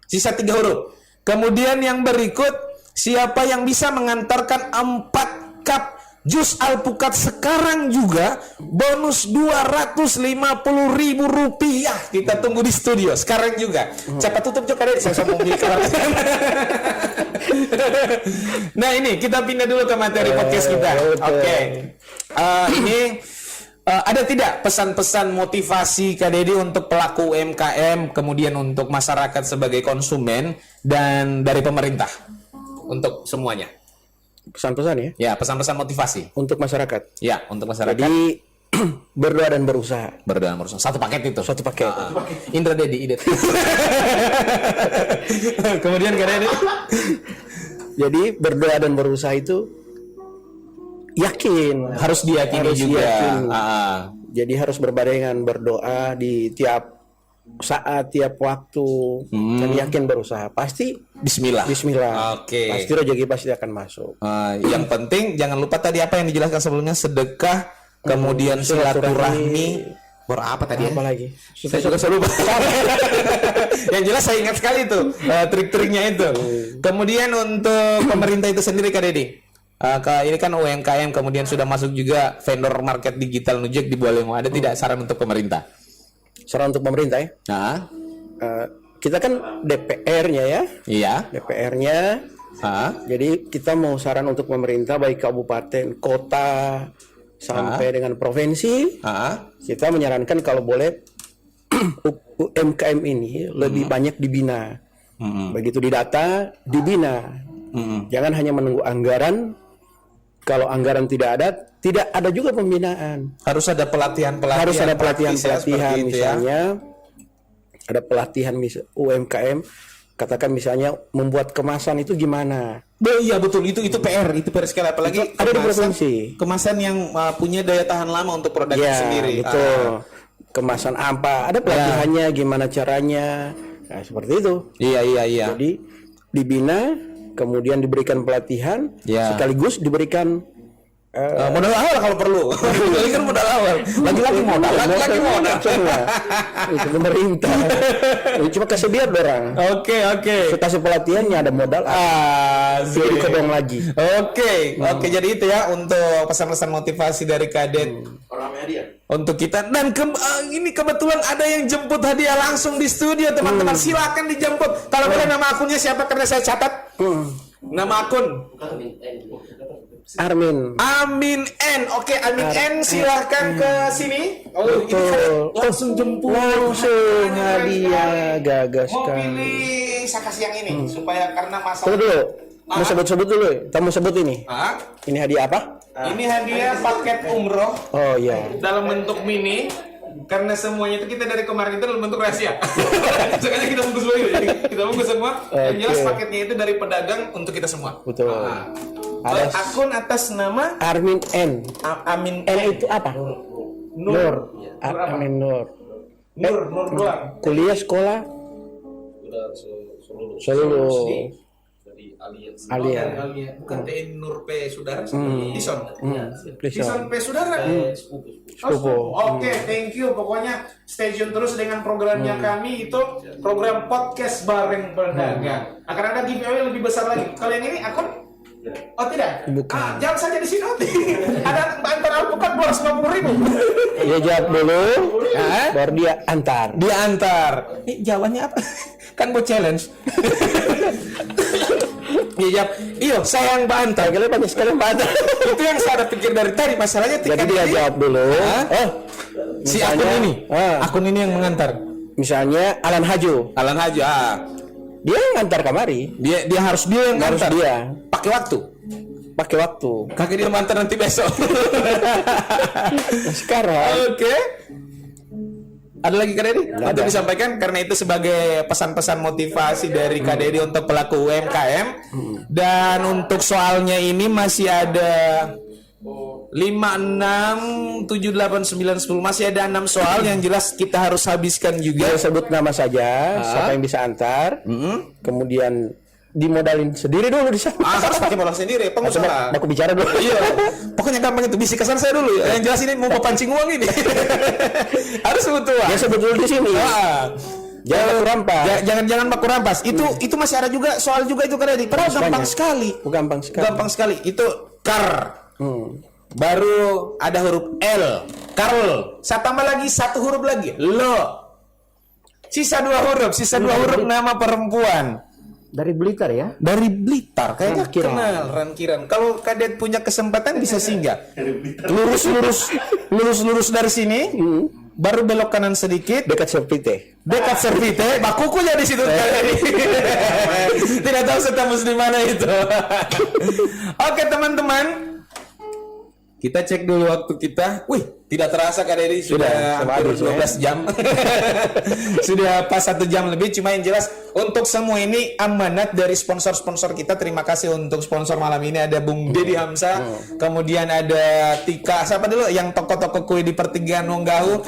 Sisa 3 huruf. Kemudian yang berikut, siapa yang bisa mengantarkan 4 cup jus alpukat sekarang juga bonus 250.000 rupiah. Kita tunggu di studio sekarang juga. Cepat tutup juga deh, saya sombong di kamar. Nah ini kita pindah dulu ke materi podcast kita. Oke. Ini ada tidak pesan-pesan motivasi Kak Dedi untuk pelaku UMKM, kemudian untuk masyarakat sebagai konsumen dan dari pemerintah untuk semuanya? Pesan-pesan ya? Ya, pesan-pesan motivasi untuk masyarakat. Ya, untuk masyarakat. Jadi berdoa dan berusaha. Berdoa dan berusaha. Satu paket itu. Satu paket. Indra Dedi ide. Kemudian Kak Dedi. Jadi berdoa dan berusaha itu yakin, harus diyakini juga. Yakin. Jadi harus berbarengan berdoa di tiap saat, tiap waktu, dan yakin berusaha. Pasti Bismillah. Oke. Pasti rezeki pasti akan masuk. Yang penting jangan lupa tadi apa yang dijelaskan sebelumnya, sedekah, kemudian silaturahmi. Berapa tadi? Apa lagi? Saya juga lupa. Yang jelas saya ingat sekali tuh trik-triknya itu. Kemudian untuk pemerintah itu sendiri Kak Dedi. Ini kan UMKM, kemudian sudah masuk juga vendor market digital Nujek di Bualengo. Ada tidak saran untuk pemerintah? Saran untuk pemerintah ya? Kita kan DPR-nya ya. Iya. DPR-nya. Jadi kita mau saran untuk pemerintah baik kabupaten, kota, sampai dengan provinsi. Kita menyarankan kalau boleh UMKM ini lebih banyak dibina. Begitu didata, dibina. Jangan hanya menunggu anggaran. Kalau anggaran tidak ada juga pembinaan. Harus ada pelatihan. Harus ada pelatihan misalnya. Ada pelatihan UMKM. Katakan misalnya membuat kemasan itu gimana? Iya betul, itu PR sekali, apalagi itu ada di provinsi. Kemasan yang punya daya tahan lama untuk produknya sendiri. Betul. Kemasan apa? Ada pelatihannya, gimana caranya? Nah, seperti itu. Iya. Jadi dibina, kemudian diberikan pelatihan, sekaligus diberikan modal awal kalau perlu. Ini kan modal awal. Lagi-lagi modal. Itu pemerintah. Cuma kasih biar orang. Oke. Kasih pelatihannya ada modal. Jadi kodong lagi. Oke. Jadi itu ya untuk pesan-pesan motivasi dari Kadet. Untuk kita dan ini kebetulan ada yang jemput hadiah langsung di studio teman-teman. Silakan dijemput. Kalau boleh nama akunnya siapa karena saya catat. Nama akun Amin N. Oke, Amin N silahkan ke sini. Ini langsung jemput. Langsung hadiah gagas mau kan. Pilih saya kasih yang ini supaya karena masalah. Tunggu dulu. Mau sebut dulu. Kamu sebut ini. Ini hadiah apa? Ini hadiah paket umroh. Oh iya. Dalam bentuk mini. Karena semuanya itu kita dari kemarin itu dalam bentuk rahasia. Sekarang kita bungkus dulu. Kita bungkus semua. Yang jelas paketnya itu dari pedagang untuk kita semua. Betul. Ada akun atas nama Armin N. Amin N itu apa? Nur. Amin Nur. Nur doang. Kuliah sekolah? Solo. Alia. Bukan TN Nur P Saudara. Dison. Dison P Saudara. Sepupu. Oke, thank you. Pokoknya stay tune terus dengan programnya kami itu program podcast bareng pedagang. Akan ada giveaway lebih besar lagi. Kalian ini akun? Oh tidak? Bukan. Jangan saja di sini. Ada antar alpukat 250.000. Dia jawab dulu, baru dia antar. Dia antar. Jawabannya apa? Kan buat challenge. Dia jawab, iyo saya yang bantar. Kalian banyak sekali yang bantar. Itu yang saya pikir dari tadi. Masalahnya jadi dia jawab dulu. Si akun ini yang mengantar. Misalnya Alan Hajo. Dia yang ngantar kamari. Dia harus dia yang ngantar. Dia pakai waktu. Kakek dia mantar nanti besok. Sekarang. Oke. Ada lagi Kak Dedi untuk disampaikan, karena itu sebagai pesan-pesan motivasi dari Kak Dedi untuk pelaku UMKM. Dan untuk soalnya ini masih ada 5, 6, 7, 8, 9, 10. Masih ada 6 soal yang jelas kita harus habiskan juga. Sebut nama saja, siapa yang bisa antar. Kemudian dimodalin sendiri dulu di sana. Harus pakai modal sendiri, pengusaha. Aku bicara dulu. Iya. Pokoknya gampang itu, bisikan saya dulu ya. Yang jelas ini mau pancing uang ini. Harus butuh. Ya sebetulnya di sini. Jangan baku rampas. Jangan baku rampas. Itu masih ada juga soal juga itu kan Dedi. Padahal gampang sekali. Gampang sekali. Itu kar. Baru ada huruf L. Karl. Saya tambah lagi 1 huruf lagi. Lo. Sisa 2 huruf. Nama perempuan. Dari Blitar ya? Dari Blitar, kayaknya kenal Rankiran. Kalau Kadet punya kesempatan bisa singgah. Lurus dari sini, baru belok kanan sedikit, dekat Servite. bakukunya di situ. Tidak tahu setembus di mana itu. Oke teman-teman, kita cek dulu waktu kita. Wih, tidak terasa Kak Dedi sudah hampir 12 jam. Sudah pas 1 jam lebih. Cuma yang jelas untuk semua ini amanat dari sponsor-sponsor kita. Terima kasih untuk sponsor malam ini. Ada Bung Dedi Hamzah, kemudian ada Tika. Siapa dulu yang toko-toko kue di pertigaan Wonggahu?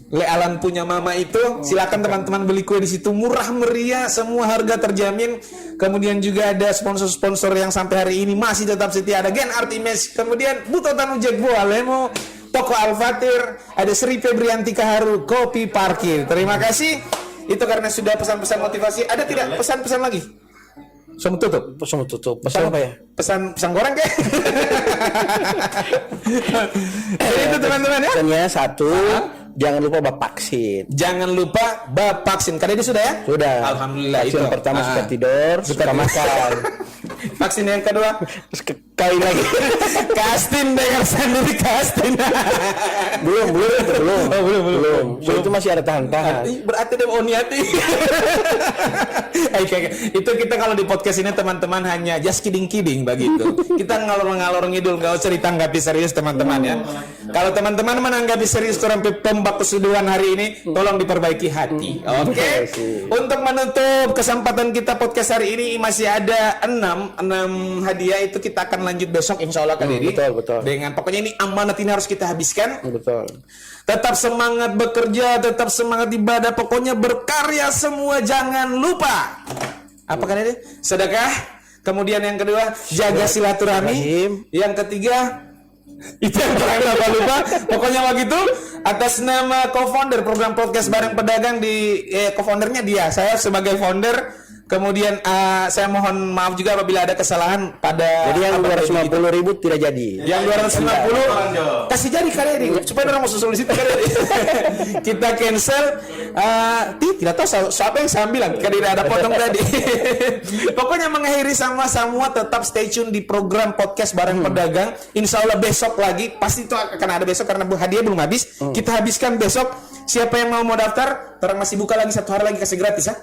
Le Alan punya mama itu. Silakan teman-teman beli kue di situ, murah meriah, semua harga terjamin. Kemudian juga ada sponsor-sponsor yang sampai hari ini masih tetap setia. Ada Gen Artimes, kemudian Butotan Ujek Buah Lemo, Toko Al-Fatir, ada Sri Febrianti Kaharu, Kopi Parkir. Terima kasih. Itu karena sudah pesan-pesan motivasi. Ada tidak pesan-pesan lagi? Pesan tutup. Pesan apa ya? Pesan goreng kayak. Jadi itu teman-teman ya. Pesannya 1, jangan lupa vaksin. Karena ini sudah ya? Sudah. Alhamdulillah. Vaksin itu pertama suka tidur, suka makan. Vaksin yang kedua Kali lagi. Kastin dengan sendiri kastin. belum. Itu masih ada tahan. Berarti dia mau niati. Itu kita kalau di podcast ini teman-teman hanya just kidding begitu. Kita ngalor ngidul, nggak usah ditanggapi serius teman-teman ya. Kalau teman-teman menanggapi serius sampai pembak kesuduhan hari ini, tolong diperbaiki hati. Oke. Untuk menutup kesempatan kita podcast hari ini masih ada 6 hadiah, itu kita akan lanjut besok insya Allah Kak Dedi. Betul. Dengan pokoknya ini amanat ini harus kita habiskan. Betul. Tetap semangat bekerja, tetap semangat ibadah, pokoknya berkarya semua, jangan lupa. Apa Kak Dedi? Sedekah. Kemudian yang kedua, jaga silaturahmi. Yang ketiga, itu yang terakhir apa lupa. Pokoknya begitu. Atas nama co-founder program podcast Bareng Pedagang co-foundernya dia, saya sebagai founder. Kemudian saya mohon maaf juga apabila ada kesalahan pada. Jadi yang 250.000 tidak jadi. Yang 250 kasih jadi Kak Dedi supaya orang mau susul di situ Kak Dedi. Kita cancel. Tidak tahu siapa yang saya bilang. Tidak ada potong tadi. Pokoknya mengakhiri semua tetap stay tune di program podcast Bareng Pedagang. Insya Allah besok lagi pasti itu akan ada besok karena hadiah belum habis. Kita habiskan besok. Siapa yang mau daftar? Terang masih buka lagi 1 hari lagi kasih gratis ya.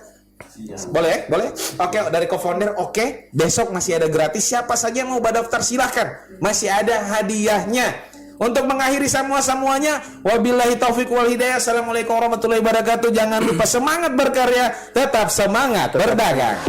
Boleh? Oke, dari co-founder oke. Besok masih ada gratis. Siapa saja yang mau daftar silahkan. Masih ada hadiahnya. Untuk mengakhiri semuanya, wabillahi taufiq wal hidayah. Assalamualaikum warahmatullahi wabarakatuh. Jangan lupa semangat berkarya, tetap semangat berdagang.